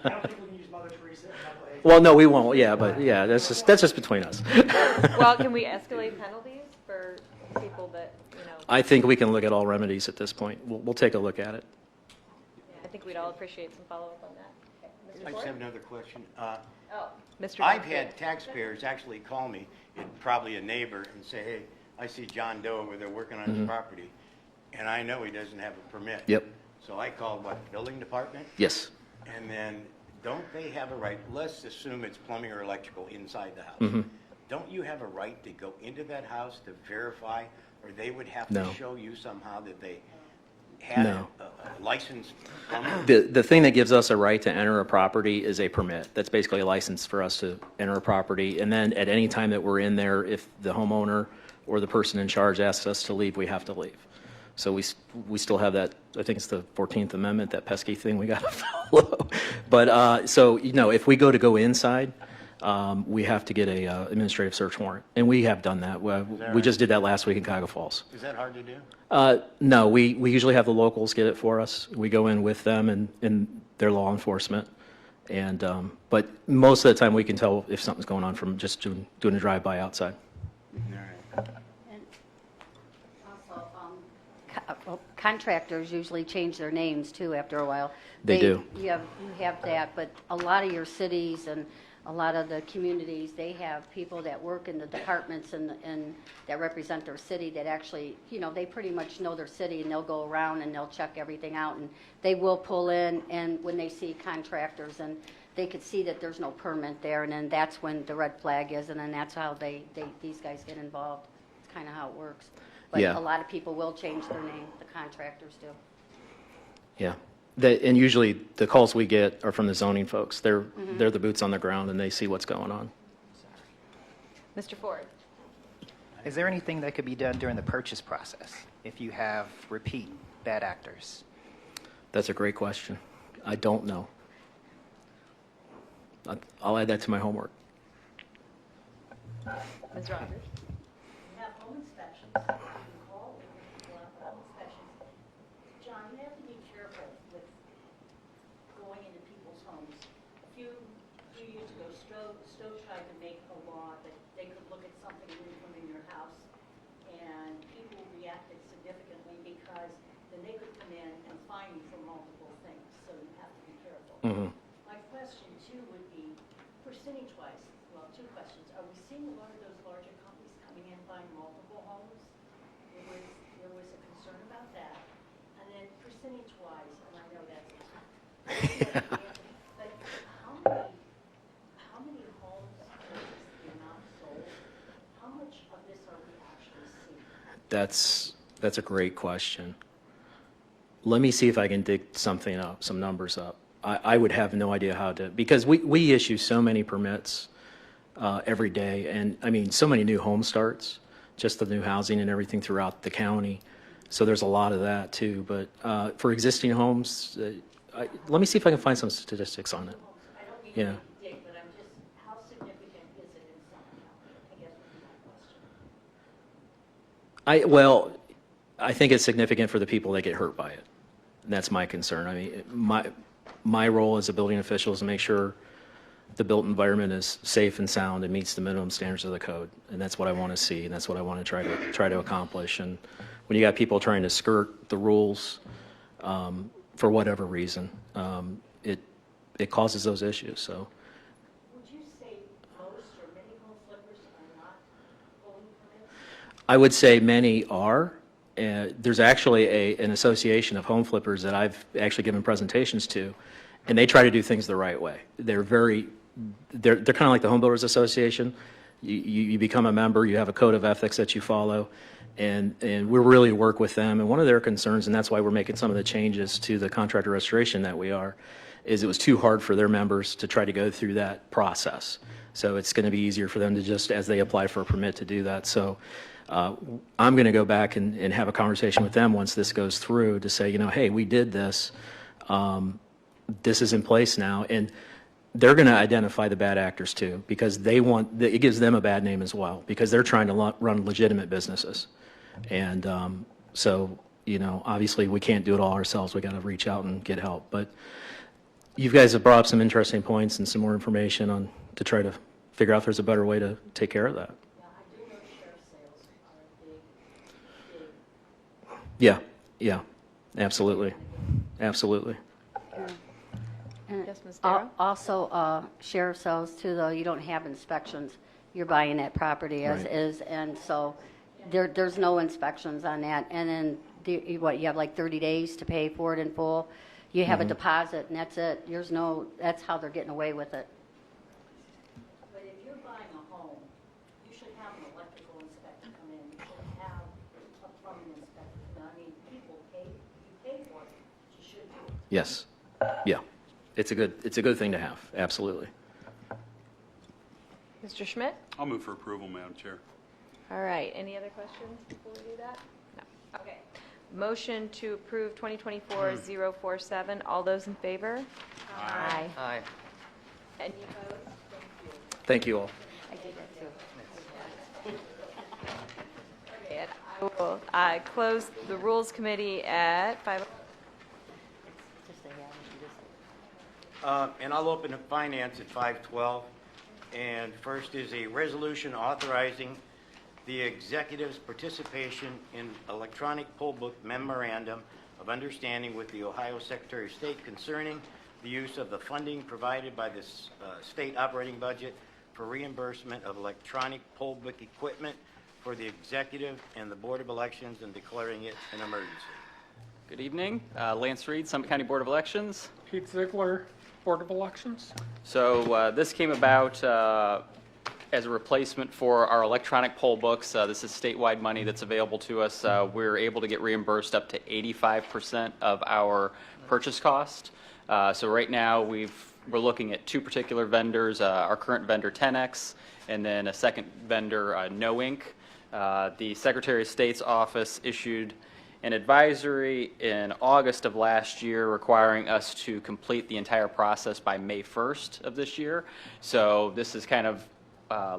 don't think we can use Mother Teresa and Knucklehead. Well, no, we won't. Yeah, but yeah, that's just between us. Well, can we escalate penalties for people that, I think we can look at all remedies at this point. We'll take a look at it. I think we'd all appreciate some follow-up on that. Okay, I Mr. just Ford? have another question. Oh, Mr. I've Duncan. had taxpayers actually call me, and probably a neighbor, and say, hey, I see John Doe over there working on his property, and I know he doesn't have a permit. Yep. So I called, what, building department? Yes. And then, don't they have a right, let's assume it's plumbing or electrical inside the house. Don't you have a right to go into that house to verify, or they would have to No. show you somehow that they had No. a licensed plumber? The thing that gives us a right to enter a property is a permit. That's basically a license for us to enter a property. And then at any time that we're in there, if the homeowner or the person in charge asks us to leave, we have to leave. So we still have that, I think it's the 14th Amendment, that pesky thing we got to follow. But, so, if we go inside, we have to get a administrative search warrant. And we have done that. We just did that last week in Cuyahoga Falls. Is that hard to do? No, we usually have the locals get it for us. We go in with them and their law enforcement. And, but most of the time we can tell if something's going on from just doing a drive-by outside. Well, contractors usually change their names too after a while. They do. You have that, but a lot of your cities and a lot of the communities, they have people that work in the departments and that represent their city that actually, they pretty much know their city, and they'll go around and they'll check everything out, and they will pull in, and when they see contractors and they could see that there's no permit there, and then that's when the red flag is, and then that's how these guys get involved. It's kind of how it works. But Yeah. a lot of people will change their name, the contractors do. Yeah. And usually the calls we get are from the zoning folks. They're the boots on the ground and they see what's going on. Mr. Ford? Is there anything that could be done during the purchase process if you have repeat bad actors? That's a great question. I don't know. I'll add that to my homework. Ms. Rogers? We have home inspections, you can call, we can go out for home inspections. John, you have to be careful with going into people's homes. A few years ago, Stowe tried to make a law that they could look at something from in your house, and people reacted significantly because then they could come in and fine you for multiple things, so you have to be careful. My question too would be, percentage-wise, well, two questions. Are we seeing a lot of those larger companies coming in buying multiple homes? There was a concern about that. And then percentage-wise, and I know that's a tough, but how many homes versus the amount sold? How much of this are we actually seeing? That's a great question. Let me see if I can dig something up, some numbers up. I would have no idea how to, because we issue so many permits every day, and I mean, so many new home starts, just the new housing and everything throughout the county. So there's a lot of that too. But for existing homes, let me see if I can find some statistics on it. I don't mean Yeah. to dig, but I'm just, how significant is it in some county? I guess would be my question. Well, I think it's significant for the people that get hurt by it. And that's my concern. I mean, my role as a building official is to make sure the built environment is safe and sound and meets the minimum standards of the code. And that's what I want to see, and that's what I want to try to accomplish. And when you got people trying to skirt the rules for whatever reason, it causes those issues. So Would you say most or many home flippers are I would say many are. There's actually an association of home flippers that I've actually given presentations to, and they try to do things the right way. They're kind of like the Home Builders Association. You become a member, you have a code of ethics that you follow, and we really work with them. And one of their concerns, and that's why we're making some of the changes to the contractor restoration that we are, is it was too hard for their members to try to go through that process. So it's going to be easier for them to just, as they apply for a permit, to do that. So I'm going to go back and have a conversation with them once this goes through to say, hey, we did this. This is in place now. And they're going to identify the bad actors too, because it gives them a bad name as well, because they're trying to run legitimate businesses. And so, obviously we can't do it all ourselves. We got to reach out and get help. But you guys have brought up some interesting points and some more information to try to figure out if there's a better way to take care of that. Yeah, absolutely. Yes, Ms. Darrow? Also, sheriff's sales too, though, you don't have inspections. You're buying that property as Right. is, and so there's no inspections on that. And then, you have like 30 days to pay for it in full. You have a deposit, and that's it. That's how they're getting away with it. But if you're buying a home, you should have an electrical inspector come in, you should have a plumbing inspector come in. I mean, you pay for it, you should do it. Yes. Yeah. It's a good thing to have. Absolutely. Mr. Schmidt? I'll move for approval, Madam Chair. All right, any other questions before we do that? No. Okay. Motion to approve 2024-047. All those in favor? Aye. Aye. Any opposed? Thank you all. I did that too. And I will close the Rules Committee at 5. And I'll open up finance at 5:12. And first is a resolution authorizing the executive's participation in electronic poll book memorandum of understanding with the Ohio Secretary of State concerning the use of the funding provided by the state operating budget for reimbursement of electronic poll book equipment for the executive and the Board of Elections and declaring it an emergency. Good evening. Lance Reed, Summit County Board of Elections. Pete Ziegler, Board of Elections. So this came about as a replacement for our electronic poll books. This is statewide money that's available to us. We're able to get reimbursed up to 85% of our purchase cost. So right now we're looking at two particular vendors, our current vendor 10X, and then a second vendor, No Ink. The Secretary of State's office issued an advisory in August of last year requiring us to complete the entire process by May 1st of this year. So this is kind of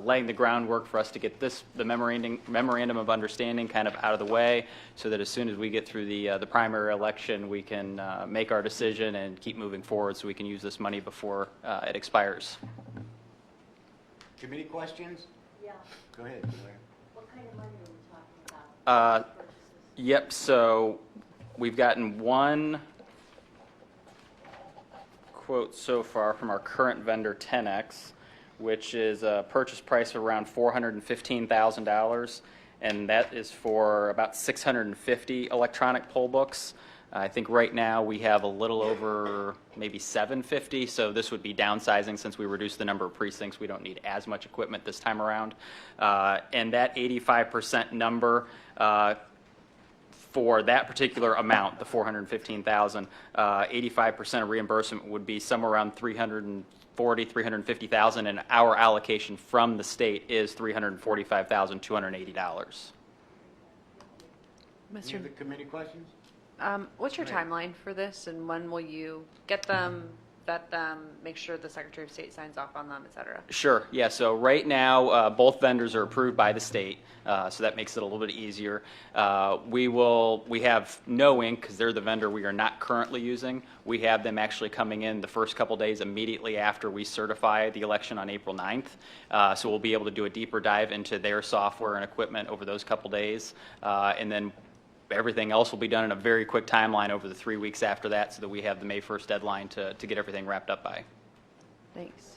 laying the groundwork for us to get the memorandum of understanding kind of out of the way, so that as soon as we get through the primary election, we can make our decision and keep moving forward so we can use this money before it expires. Committee questions? Yeah. Go ahead, Blair. What kind of money are we talking about? Yep, so we've gotten one quote so far from our current vendor 10X, which is a purchase price of around $415,000, and that is for about 650 electronic poll books. I think right now we have a little over maybe 750, so this would be downsizing since we reduced the number of precincts. We don't need as much equipment this time around. And that 85% number for that particular amount, the $415,000, 85% of reimbursement would be somewhere around $340,000, $350,000, and our allocation from the state is $345,280. Any other committee questions? What's your timeline for this, and when will you get them, vet them, make sure the Secretary of State signs off on them, et cetera? Sure, yeah, so right now, both vendors are approved by the state, so that makes it a little bit easier. We have No Ink, because they're the vendor we are not currently using. We have them actually coming in the first couple days immediately after we certify the election on April 9th. So we'll be able to do a deeper dive into their software and equipment over those couple days, and then everything else will be done in a very quick timeline over the 3 weeks after that, so that we have the May 1st deadline to get everything wrapped up by. Thanks.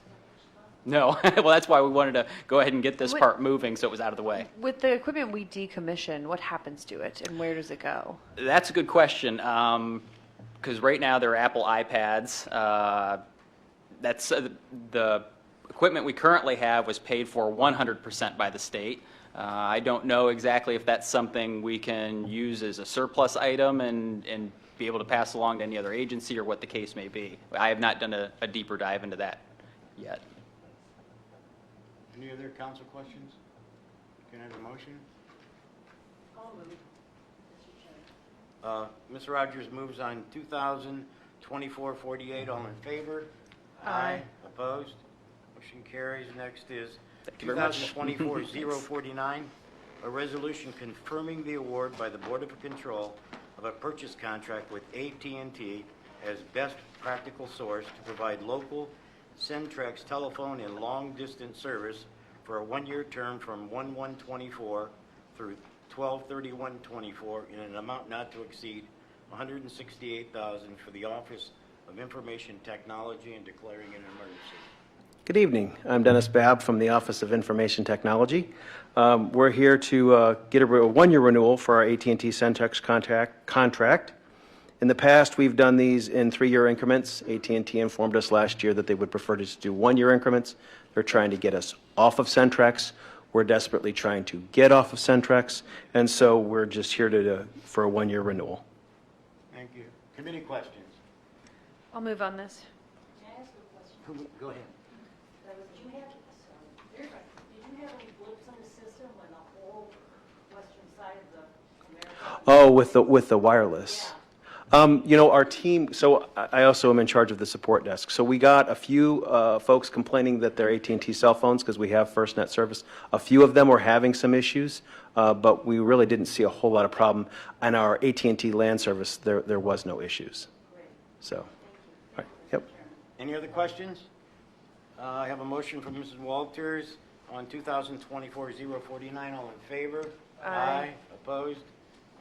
No, well, that's why we wanted to go ahead and get this What- part moving so it was out of the way. With the equipment we decommission, what happens to it and where does it go? That's a good question, because right now they're Apple iPads. That's the equipment we currently have was paid for 100% by the state. I don't know exactly if that's something we can use as a surplus item and be able to pass along to any other agency or what the case may be. I have not done a deeper dive into that yet. Any other council questions? Can I have a motion? I'll move, Mr. Chairman. Ms. Rogers moves on 2024-48. All in favor? Aye. Opposed? Motion carries. Next is Thank you very much. 2024-049, a resolution confirming the award by the Board of Control of a purchase contract with AT&T as best practical source to provide local Centrex telephone and long-distance service for a one-year term from 1/1/24 through 12/31/24 in an amount not to exceed $168,000 for the Office of Information Technology and declaring an emergency. Good evening. I'm Dennis Babb from the Office of Information Technology. We're here to get a one-year renewal for our AT&T Centrex contract. In the past, we've done these in 3-year increments. AT&T informed us last year that they would prefer to just do 1-year increments. They're trying to get us off of Centrex. We're desperately trying to get off of Centrex, and so we're just here for a 1-year renewal. Thank you. Committee questions? I'll move on this. Can I ask a question? Go ahead. Did you have any blips in the system when the whole western side of the America? Oh, with the wireless. Our team, so I also am in charge of the support desk. So we got a few folks complaining that their AT&T cell phones, because we have FirstNet service, a few of them were having some issues, but we really didn't see a whole lot of problem. And our AT&T LAN service, there was no issues. So, all right, yep. Any other questions? I have a motion from Mrs. Walters on 2024-049. All in favor? Aye. Opposed?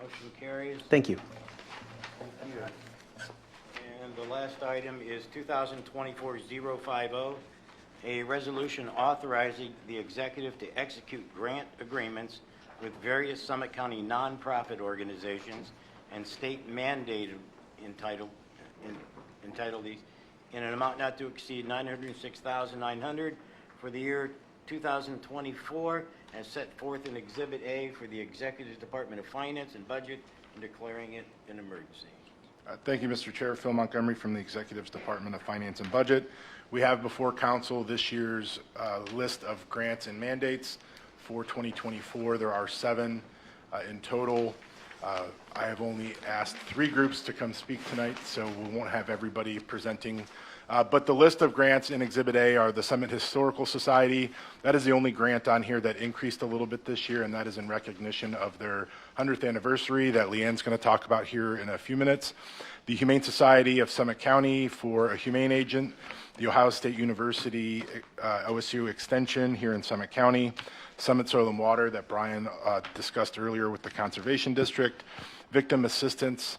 Motion carries. Thank you. Thank you. And the last item is 2024-050, a resolution authorizing the executive to execute grant agreements with various Summit County nonprofit organizations and state mandated entitlees in an amount not to exceed $906,900 for the year 2024 as set forth in Exhibit A for the Executive Department of Finance and Budget and declaring it an emergency. Thank you, Mr. Chair. Phil Montgomery from the Executive's Department of Finance and Budget. We have before Council this year's list of grants and mandates for 2024. There are 7 in total. I have only asked 3 groups to come speak tonight, so we won't have everybody presenting. But the list of grants in Exhibit A are the Summit Historical Society. That is the only grant on here that increased a little bit this year, and that is in recognition of their 100th anniversary that Leanne's going to talk about here in a few minutes. The Humane Society of Summit County for a humane agent. The Ohio State University OSU Extension here in Summit County. Summit Soil and Water that Brian discussed earlier with the Conservation District. Victim Assistance.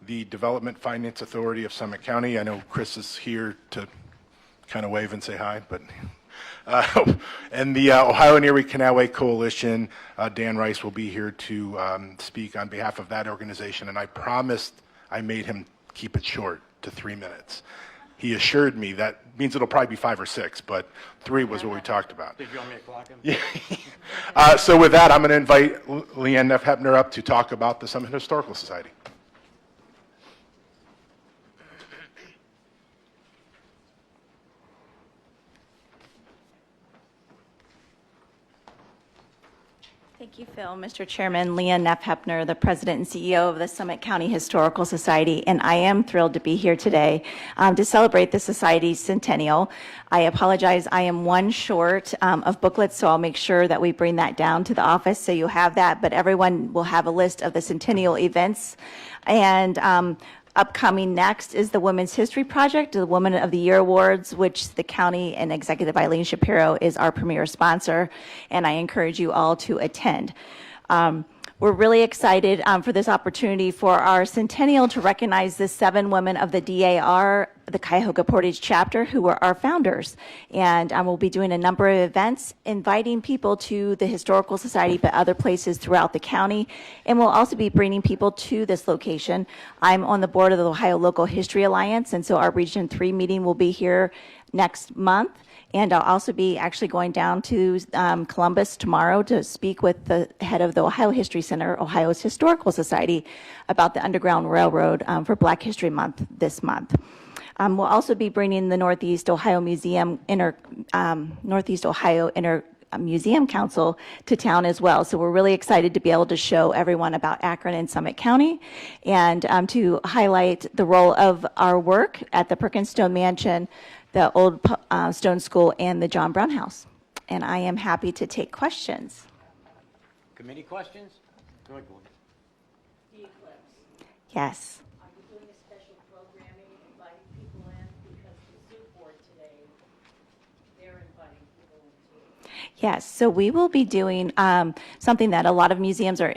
The Development Finance Authority of Summit County. I know Chris is here to kind of wave and say hi, but and the Ohio and Erie Canalway Coalition. Dan Rice will be here to speak on behalf of that organization, and I promised I made him keep it short to 3 minutes. He assured me that means it'll probably be 5 or 6, but 3 was what we talked about. Did you want me to clock him? Yeah. So with that, I'm going to invite Leanne Neff Hepner up to talk about the Summit Historical Society. Thank you, Phil. Mr. Chairman, Leanne Neff Hepner, the President and CEO of the Summit County Historical Society, and I am thrilled to be here today to celebrate the Society's centennial. I apologize, I am 1 short of booklets, so I'll make sure that we bring that down to the office so you have that, but everyone will have a list of the centennial events. And upcoming next is the Women's History Project, the Woman of the Year Awards, which the county and Executive Eileen Shapiro is our premier sponsor, and I encourage you all to attend. We're really excited for this opportunity for our centennial to recognize the 7 women of the DAR, the Cuyahoga Portage chapter, who were our founders. And we'll be doing a number of events, inviting people to the Historical Society, but other places throughout the county. And we'll also be bringing people to this location. I'm on the board of the Ohio Local History Alliance, and so our Region 3 meeting will be here next month. And I'll also be actually going down to Columbus tomorrow to speak with the head of the Ohio History Center, Ohio's Historical Society, about the Underground Railroad for Black History Month this month. We'll also be bringing the Northeast Ohio Museum Council to town as well. So we're really excited to be able to show everyone about Akron and Summit County, and to highlight the role of our work at the Perkins Stone Mansion, the Old Stone School, and the John Brown House. And I am happy to take questions. Committee questions? Go ahead, Gordon. The eclipse. Yes. Are you doing a special programming, inviting people in? Because the zoo board today, they're inviting people in too. Yes, so we will be doing something that a lot of museums are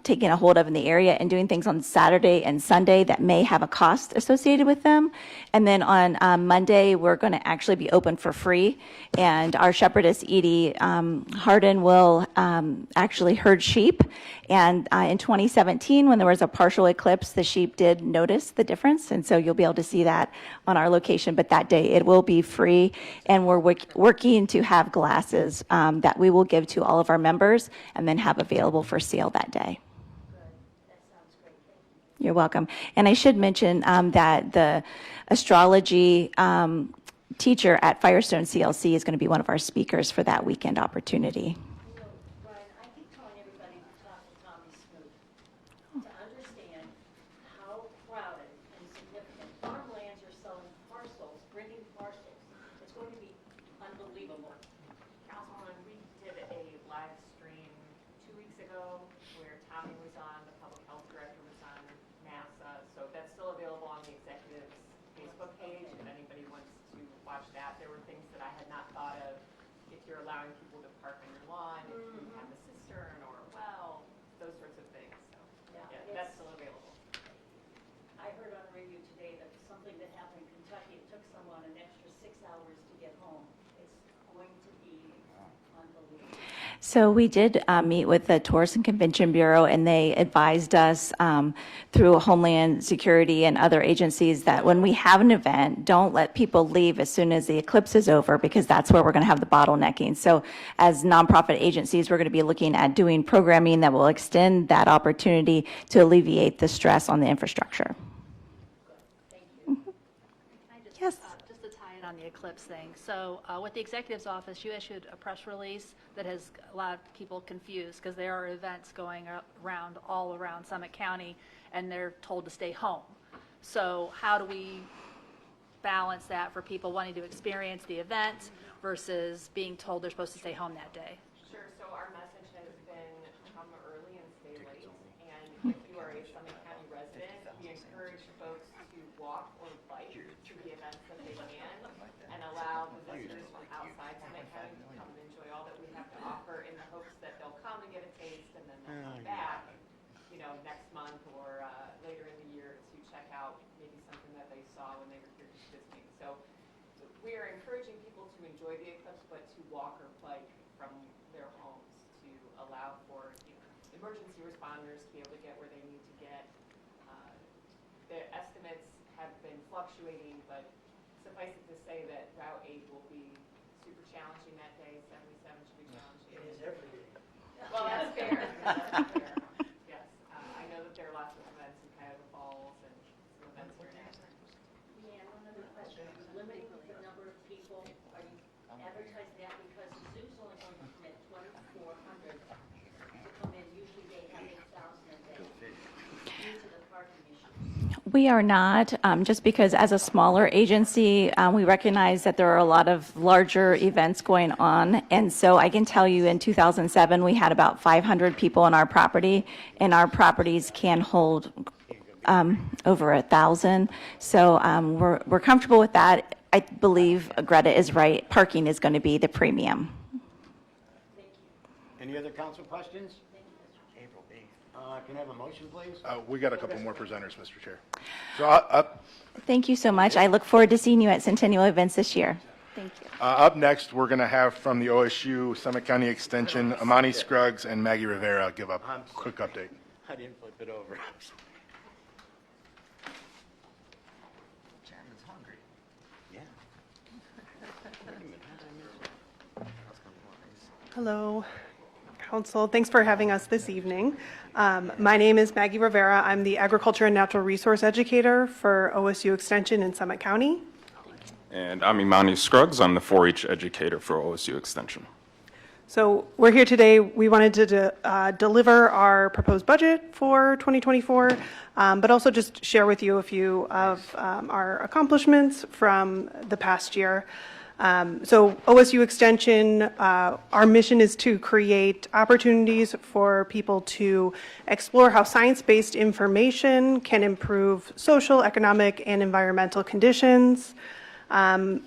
taking a hold of in the area, and doing things on Saturday and Sunday that may have a cost associated with them. And then on Monday, we're going to actually be open for free. And our shepherdess, Edie Harden, will actually herd sheep. And in 2017, when there was a partial eclipse, the sheep did notice the difference. And so you'll be able to see that on our location. But that day, it will be free. And we're working to have glasses that we will give to all of our members and then have available for sale that day. You're welcome. And I should mention that the astrology teacher at Firestone CLC is going to be one of our speakers for that weekend opportunity. Brian, I keep telling everybody to talk to Tommy Smoot to understand how crowded and significant farmlands are selling parcels, bringing parcels. It's going to be unbelievable. Councilwoman, we did a live stream 2 weeks ago where Tommy was on, the public health director was on, NASA. So that's still available on the executive's Facebook page if anybody wants to watch that. There were things that I had not thought of. If you're allowing people to park on your lawn, if you have a cistern or a well, those sorts of things. So yeah, that's still available. I heard on the radio today that something that happened in Kentucky, it took someone an extra 6 hours to get home. It's going to be unbelievable. So we did meet with the Tourist and Convention Bureau, and they advised us through Homeland Security and other agencies that when we have an event, don't let people leave as soon as the eclipse is over, because that's where we're going to have the bottlenecking. So as nonprofit agencies, we're going to be looking at doing programming that will extend that opportunity to alleviate the stress on the infrastructure. Yes. Just to tie it on the eclipse thing. So with the executive's office, you issued a press release that has a lot of people confused, because there are events going around all around Summit County, and they're told to stay home. So how do we balance that for people wanting to experience the event versus being told they're supposed to stay home that day? Sure. So our message has been come early and stay late. And if you are a Summit County resident, we encourage folks to walk or bike to the events that they can, and allow the visitors from outside Summit County to come and enjoy all that we have to offer, in the hopes that they'll come and get a taste, and then they'll come back, next month or later in the year to check out maybe something that they saw when they were here just visiting. So we are encouraging people to enjoy the eclipse, but to walk or bike from their homes to allow for emergency responders to be able to get where they need to get. The estimates have been fluctuating, but suffice it to say that Route 8 will be super challenging that day. 77 should be challenging. It is every day. Well, that's fair. That's fair. Yes. I know that there are lots of events in Cuyahoga Falls and some events here in Akron. Leanne, one other question. Are you limiting the number of people? Are you advertising that? Because the zoo's only going to permit 2,400 to come in. Usually they have 8,000 a day due to the parking issue. We are not, just because as a smaller agency, we recognize that there are a lot of larger events going on. And so I can tell you in 2007, we had about 500 people on our property, and our properties can hold over 1,000. So we're comfortable with that. I believe Greta is right. Parking is going to be the premium. Any other council questions? April B. Can I have a motion, please? We got a couple more presenters, Mr. Chair. So Thank you so much. I look forward to seeing you at Centennial events this year. Thank you. up next, we're going to have from the OSU Summit County Extension, Amani Scruggs and Maggie Rivera give a quick update. I didn't flip it over. Chairman's hungry. Yeah. Hello, Council. Thanks for having us this evening. My name is Maggie Rivera. I'm the Agriculture and Natural Resource Educator for OSU Extension in Summit County. And I'm Imani Scruggs. I'm the 4-H educator for OSU Extension. So we're here today. We wanted to deliver our proposed budget for 2024, but also just share with you a few of our accomplishments from the past year. So OSU Extension, our mission is to create opportunities for people to explore how science-based information can improve social, economic, and environmental conditions.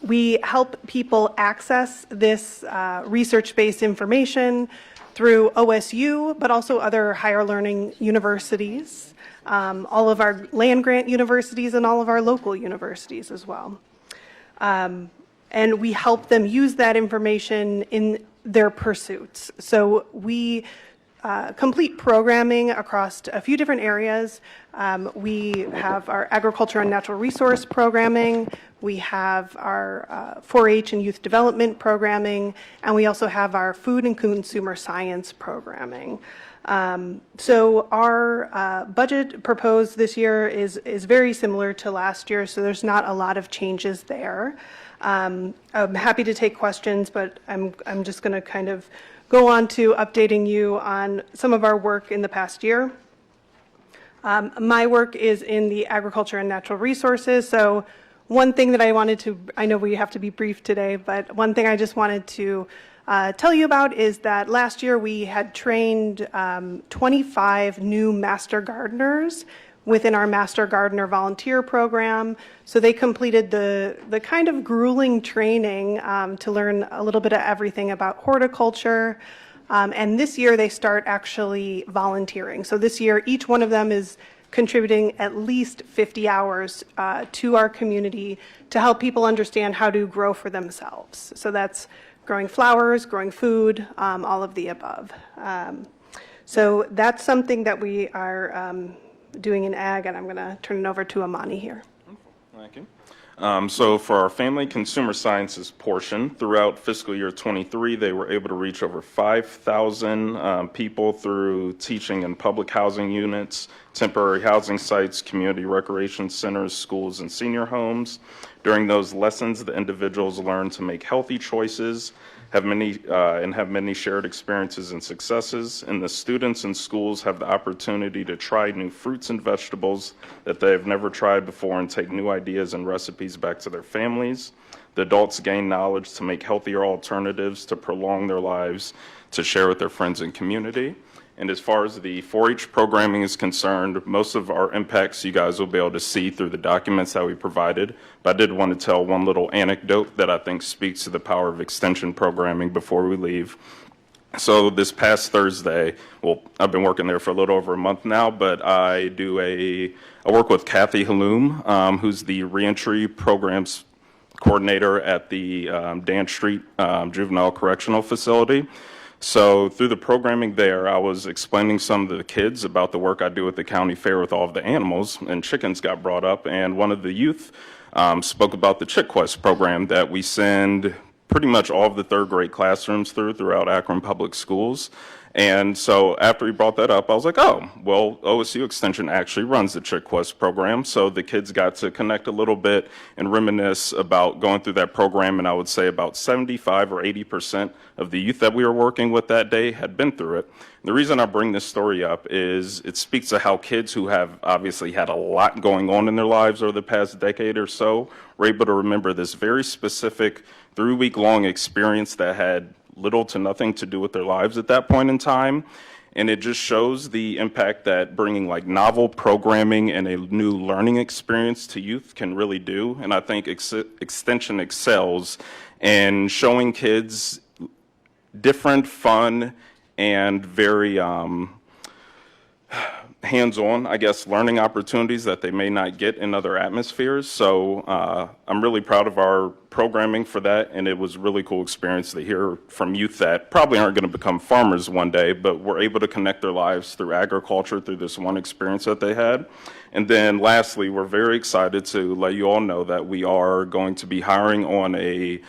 We help people access this research-based information through OSU, but also other higher learning universities, all of our land-grant universities, and all of our local universities as well. And we help them use that information in their pursuits. So we complete programming across a few different areas. We have our agriculture and natural resource programming. We have our 4-H and youth development programming, and we also have our food and consumer science programming. So our budget proposed this year is very similar to last year, so there's not a lot of changes there. I'm happy to take questions, but I'm just going to kind of go on to updating you on some of our work in the past year. My work is in the agriculture and natural resources, so one thing that I know we have to be brief today, but one thing I just wanted to tell you about is that last year we had trained 25 new master gardeners within our Master Gardener Volunteer Program. So they completed the kind of grueling training to learn a little bit of everything about horticulture. And this year they start actually volunteering. So this year each one of them is contributing at least 50 hours to our community to help people understand how to grow for themselves. So that's growing flowers, growing food, all of the above. So that's something that we are doing in ag, and I'm going to turn it over to Amani here. Thank you. So for our family consumer sciences portion, throughout fiscal year 23, they were able to reach over 5,000 people through teaching in public housing units, temporary housing sites, community recreation centers, schools, and senior homes. During those lessons, the individuals learned to make healthy choices, have many shared experiences and successes, and the students and schools have the opportunity to try new fruits and vegetables that they have never tried before and take new ideas and recipes back to their families. The adults gain knowledge to make healthier alternatives to prolong their lives, to share with their friends and community. And as far as the 4-H programming is concerned, most of our impacts you guys will be able to see through the documents that we provided. But I did want to tell one little anecdote that I think speaks to the power of extension programming before we leave. So this past Thursday, well, I've been working there for a little over a month now, but I work with Kathy Halloum, who's the reentry programs coordinator at the Dan Street Juvenile Correctional Facility. So through the programming there, I was explaining some to the kids about the work I do at the county fair with all of the animals, and chickens got brought up, and one of the youth spoke about the Chick Quest program that we send pretty much all of the third grade classrooms throughout Akron Public Schools. And so after he brought that up, I was like, oh, well, OSU Extension actually runs the Chick Quest program. So the kids got to connect a little bit and reminisce about going through that program. And I would say about 75 or 80% of the youth that we were working with that day had been through it. The reason I bring this story up is it speaks to how kids who have obviously had a lot going on in their lives over the past decade or so were able to remember this very specific 3-week-long experience that had little to nothing to do with their lives at that point in time. And it just shows the impact that bringing like novel programming and a new learning experience to youth can really do. And I think Extension excels in showing kids different, fun, and very hands-on, I guess, learning opportunities that they may not get in other atmospheres. So I'm really proud of our programming for that, and it was a really cool experience to hear from youth that probably aren't going to become farmers one day, but were able to connect their lives through agriculture through this one experience that they had. And then lastly, we're very excited to let you all know that we are going to be hiring on a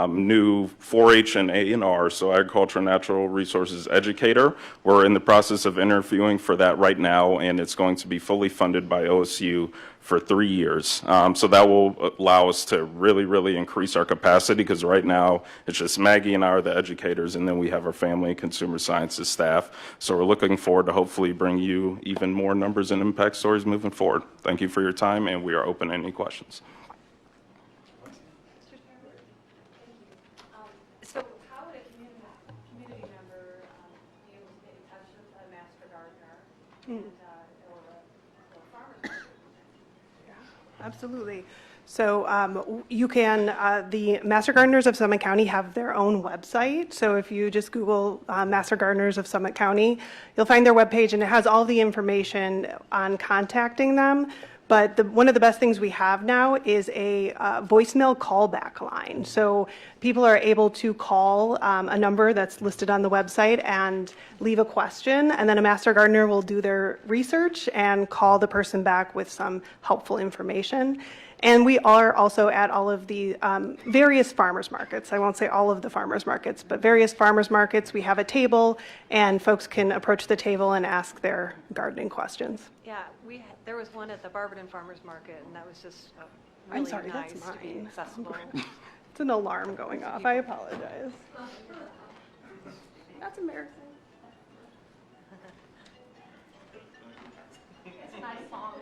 new 4-H and A&R, so Agriculture and Natural Resources Educator. We're in the process of interviewing for that right now, and it's going to be fully funded by OSU for 3 years. So that will allow us to really, really increase our capacity, because right now it's just Maggie and I are the educators, and then we have our family and consumer sciences staff. So we're looking forward to hopefully bring you even more numbers and impact stories moving forward. Thank you for your time, and we are open to any questions. So how would a community member be able to get in touch with a master gardener or a farmer's market? Absolutely. So you can, the Master Gardeners of Summit County have their own website. So if you just Google Master Gardeners of Summit County, you'll find their webpage, and it has all the information on contacting them. But one of the best things we have now is a voicemail callback line. So people are able to call a number that's listed on the website and leave a question, and then a Master Gardener will do their research and call the person back with some helpful information. And we are also at all of the various farmers markets. I won't say all of the farmers markets, but various farmers markets. We have a table, and folks can approach the table and ask their gardening questions. Yeah, there was one at the Barberton Farmers Market, and that was just I'm really sorry, nice that's to be mine. accessible. It's an alarm going off. I apologize. That's embarrassing. It's a nice song.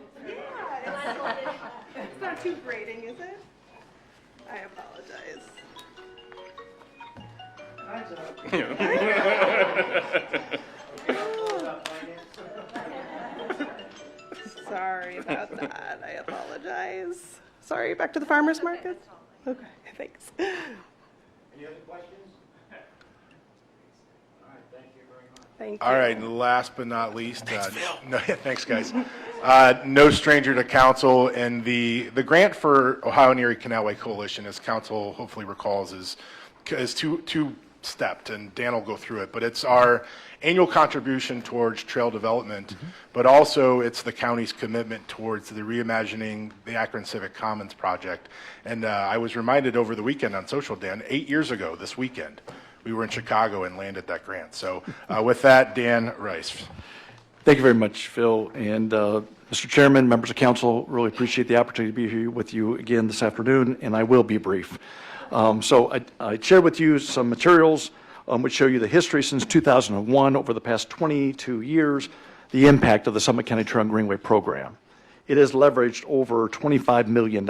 It's not too grating, is it? I apologize. Sorry about that. I apologize. Sorry, back to the farmer's market? Okay, thanks. Any other questions? All right, thank you very much. Thank you. All right, and last but not least, thanks, guys. No stranger to council, and the grant for Ohio and Erie Canalway Coalition, as council hopefully recalls, is two-stepped, and Dan will go through it. But it's our annual contribution towards trail development, but also it's the county's commitment towards the reimagining the Akron Civic Commons project. And I was reminded over the weekend on social, Dan, 8 years ago this weekend, we were in Chicago and landed that grant. So with that, Dan Rice. Thank you very much, Phil. And Mr. Chairman, members of council, really appreciate the opportunity to be here with you again this afternoon, and I will be brief. So I shared with you some materials which show you the history since 2001, over the past 22 years, the impact of the Summit County Trail and Greenway program. It has leveraged over $25 million.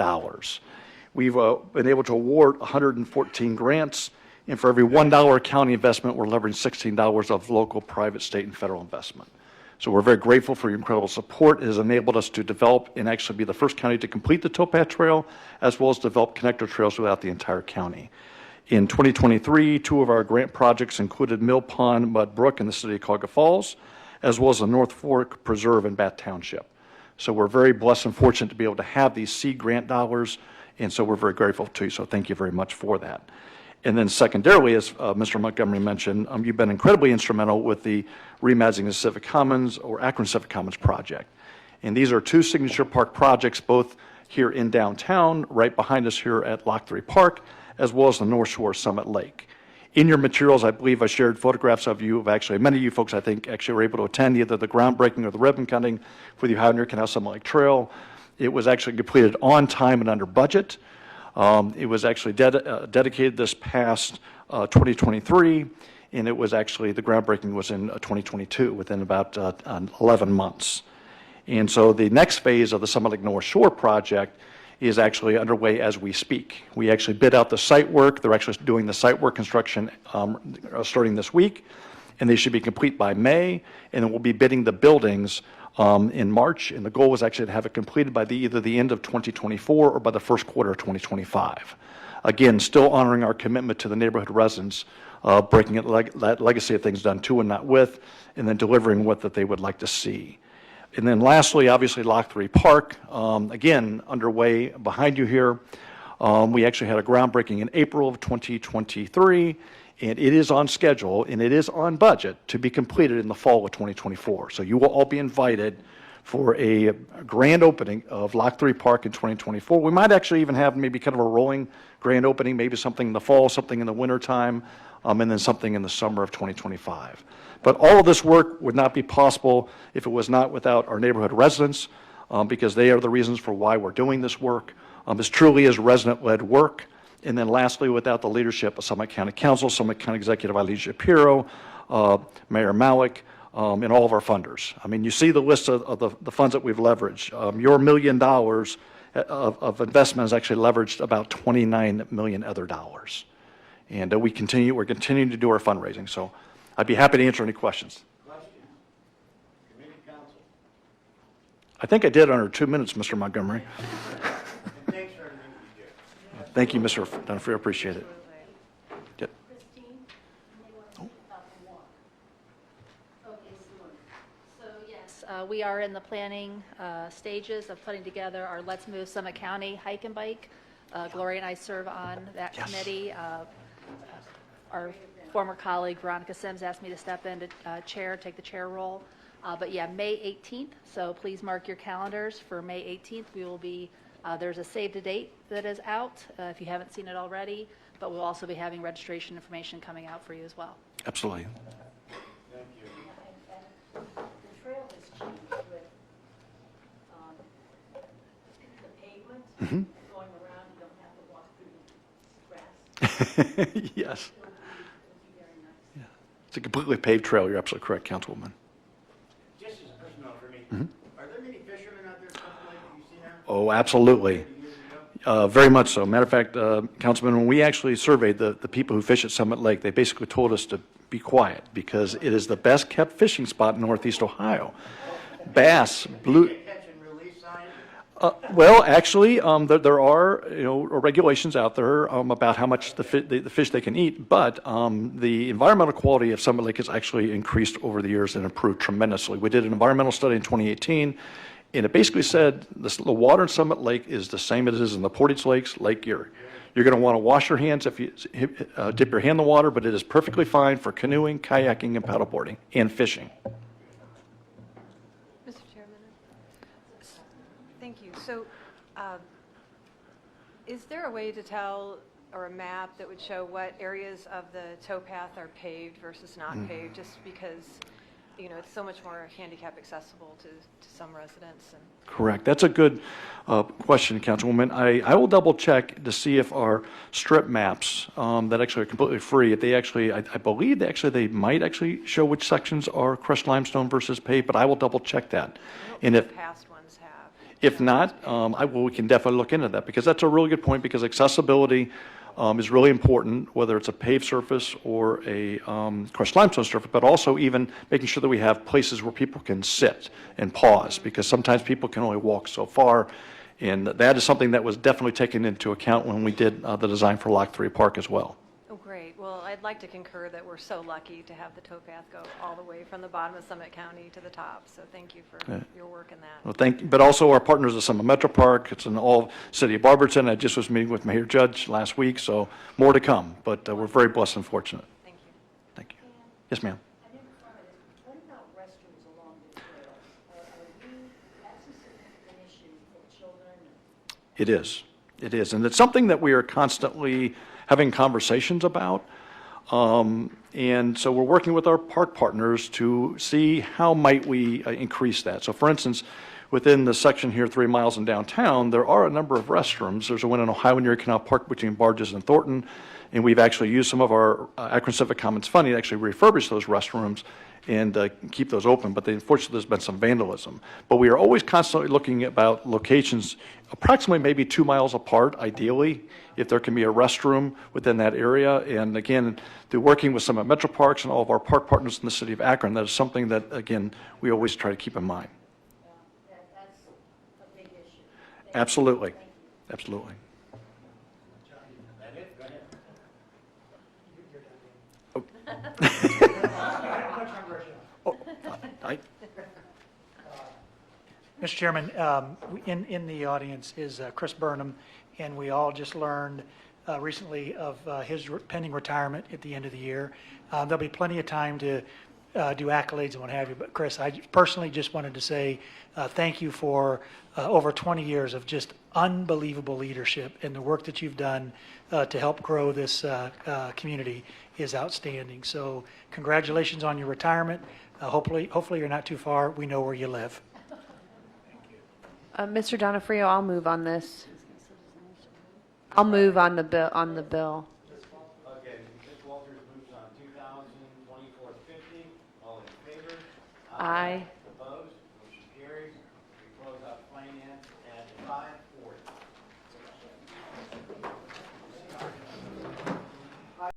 We've been able to award 114 grants, and for every $1 county investment, we're leveraging $16 of local, private, state, and federal investment. So we're very grateful for your incredible support. It has enabled us to develop and actually be the first county to complete the towpath trail, as well as develop connector trails throughout the entire county. In 2023, 2 of our grant projects included Mill Pond Mud Brook in the city of Cuyahoga Falls, as well as the North Fork Preserve in Bath Township. So we're very blessed and fortunate to be able to have these seed grant dollars, and so we're very grateful to you. So thank you very much for that. And then secondarily, as Mr. Montgomery mentioned, you've been incredibly instrumental with the reimagining the Civic Commons, or Akron Civic Commons project. And these are 2 signature park projects, both here in downtown, right behind us here at Lock 3 Park, as well as the North Shore Summit Lake. In your materials, I believe I shared photographs of you, many of you folks, I think, actually were able to attend either the groundbreaking or the ribbon cutting for the Ohio and Erie Canal Summit Lake Trail. It was actually completed on time and under budget. It was actually dedicated this past 2023, and it was actually, the groundbreaking was in 2022, within about 11 months. And so the next phase of the Summit Lake North Shore project is actually underway as we speak. We actually bid out the site work. They're actually doing the site work construction starting this week, and they should be complete by May, and then we'll be bidding the buildings in March, and the goal was actually to have it completed by either the end of 2024 or by the first quarter of 2025. Again, still honoring our commitment to the neighborhood residents, breaking that legacy of things done to and not with, and then delivering what that they would like to see. And then lastly, obviously, Lock 3 Park, again, underway behind you here. We actually had a groundbreaking in April of 2023, and it is on schedule and it is on budget to be completed in the fall of 2024. So you will all be invited for a grand opening of Lock 3 Park in 2024. We might actually even have maybe kind of a rolling grand opening, maybe something in the fall, something in the wintertime, and then something in the summer of 2025. But all of this work would not be possible if it was not without our neighborhood residents, because they are the reasons for why we're doing this work. This truly is resident-led work. And then lastly, without the leadership of Summit County Council, Summit County Executive Eileen Shapiro, Mayor Malik, and all of our funders. I mean, you see the list of the funds that we've leveraged. Your $1 million of investment has actually leveraged about $29 million other dollars. And we're continuing to do our fundraising. So I'd be happy to answer any questions. Committee council. I think I did under 2 minutes, Mr. Montgomery. And thanks for everything you do. Thank you, Mr. Dunfrey. I appreciate it. Yep. Christine, you may want to talk about the walk. Okay, So yes, we are in the planning stages of putting together our Let's Move Summit County hike and bike. Gloria and I serve on that committee. Our former colleague Veronica Sims asked me to step in to take the chair role. But yeah, May 18th, so please mark your calendars for May 18th. We will be, there's a save the date that is out if you haven't seen it already, but we'll also be having registration information coming out for you as well. Absolutely. Thank you. And the trail has changed with the pavement going around. You don't have to walk through grass. Yes. It'll be very nice. Yeah. It's a completely paved trail. You're absolutely correct, Councilwoman. Just as a personal for me, are there many fishermen out there, something like that you see now? Oh, absolutely. Very much so. Matter of fact, Councilman, when we actually surveyed the people who fish at Summit Lake, they basically told us to be quiet because it is the best kept fishing spot in Northeast Ohio. Bass, blue. Catch and release sign? Well, actually, there are regulations out there about how much the fish they can eat, but the environmental quality of Summit Lake has actually increased over the years and improved tremendously. We did an environmental study in 2018, and it basically said the water in Summit Lake is the same as it is in the Portage Lakes, Lake Erie. You're going to want to wash your hands if you dip your hand in the water, but it is perfectly fine for canoeing, kayaking, and paddleboarding, and fishing. Mr. Chairman? Thank you. So is there a way to tell, or a map that would show what areas of the towpath are paved versus not paved, just because, it's so much more handicap accessible to some residents? And Correct. That's a good question, Councilwoman. I will double check to see if our strip maps that actually are completely free, if they actually, I believe they might actually show which sections are crushed limestone versus paved, but I will double check that. And if past ones have. If not, we can definitely look into that because that's a really good point because accessibility is really important, whether it's a paved surface or a crushed limestone surface, but also even making sure that we have places where people can sit and pause because sometimes people can only walk so far. And that is something that was definitely taken into account when we did the design for Lock 3 Park as well. Oh, great. Well, I'd like to concur that we're so lucky to have the towpath go all the way from the bottom of Summit County to the top. So thank you for your work in that. Well, but also our partners at Summit Metro Park. It's in all city of Barberton. I just was meeting with Mayor Judge last week, so more to come. But we're very blessed and fortunate. Thank you. Thank you. Yes, ma'am. I never thought of it. What about restrooms along the trail? That's a significant issue for children? It is. It is. And it's something that we are constantly having conversations about. And so we're working with our park partners to see how might we increase that. So for instance, within the section here, 3 miles in downtown, there are a number of restrooms. There's one in Ohio and Erie Canal Park between Barges and Thornton. And we've actually used some of our Akron Civic Commons funding to actually refurbish those restrooms and keep those open. But unfortunately, there's been some vandalism. But we are always constantly looking about locations approximately maybe 2 miles apart, ideally, if there can be a restroom within that area. And again, through working with some of Metro Parks and all of our park partners in the city of Akron, that is something that, again, we always try to keep in mind. That's a big issue. Absolutely. Absolutely. Mr. Chairman, in the audience is Chris Burnham, and we all just learned recently of his pending retirement at the end of the year. There'll be plenty of time to do accolades and what have you, but Chris, I personally just wanted to say thank you for over 20 years of just unbelievable leadership, and the work that you've done to help grow this community is outstanding. So congratulations on your retirement. Hopefully you're not too far. We know where you live. Mr. Donofrio, I'll move on this. I'll move on the bill. Okay, Ms. Walters moves on 2024-50. All in favor? Aye.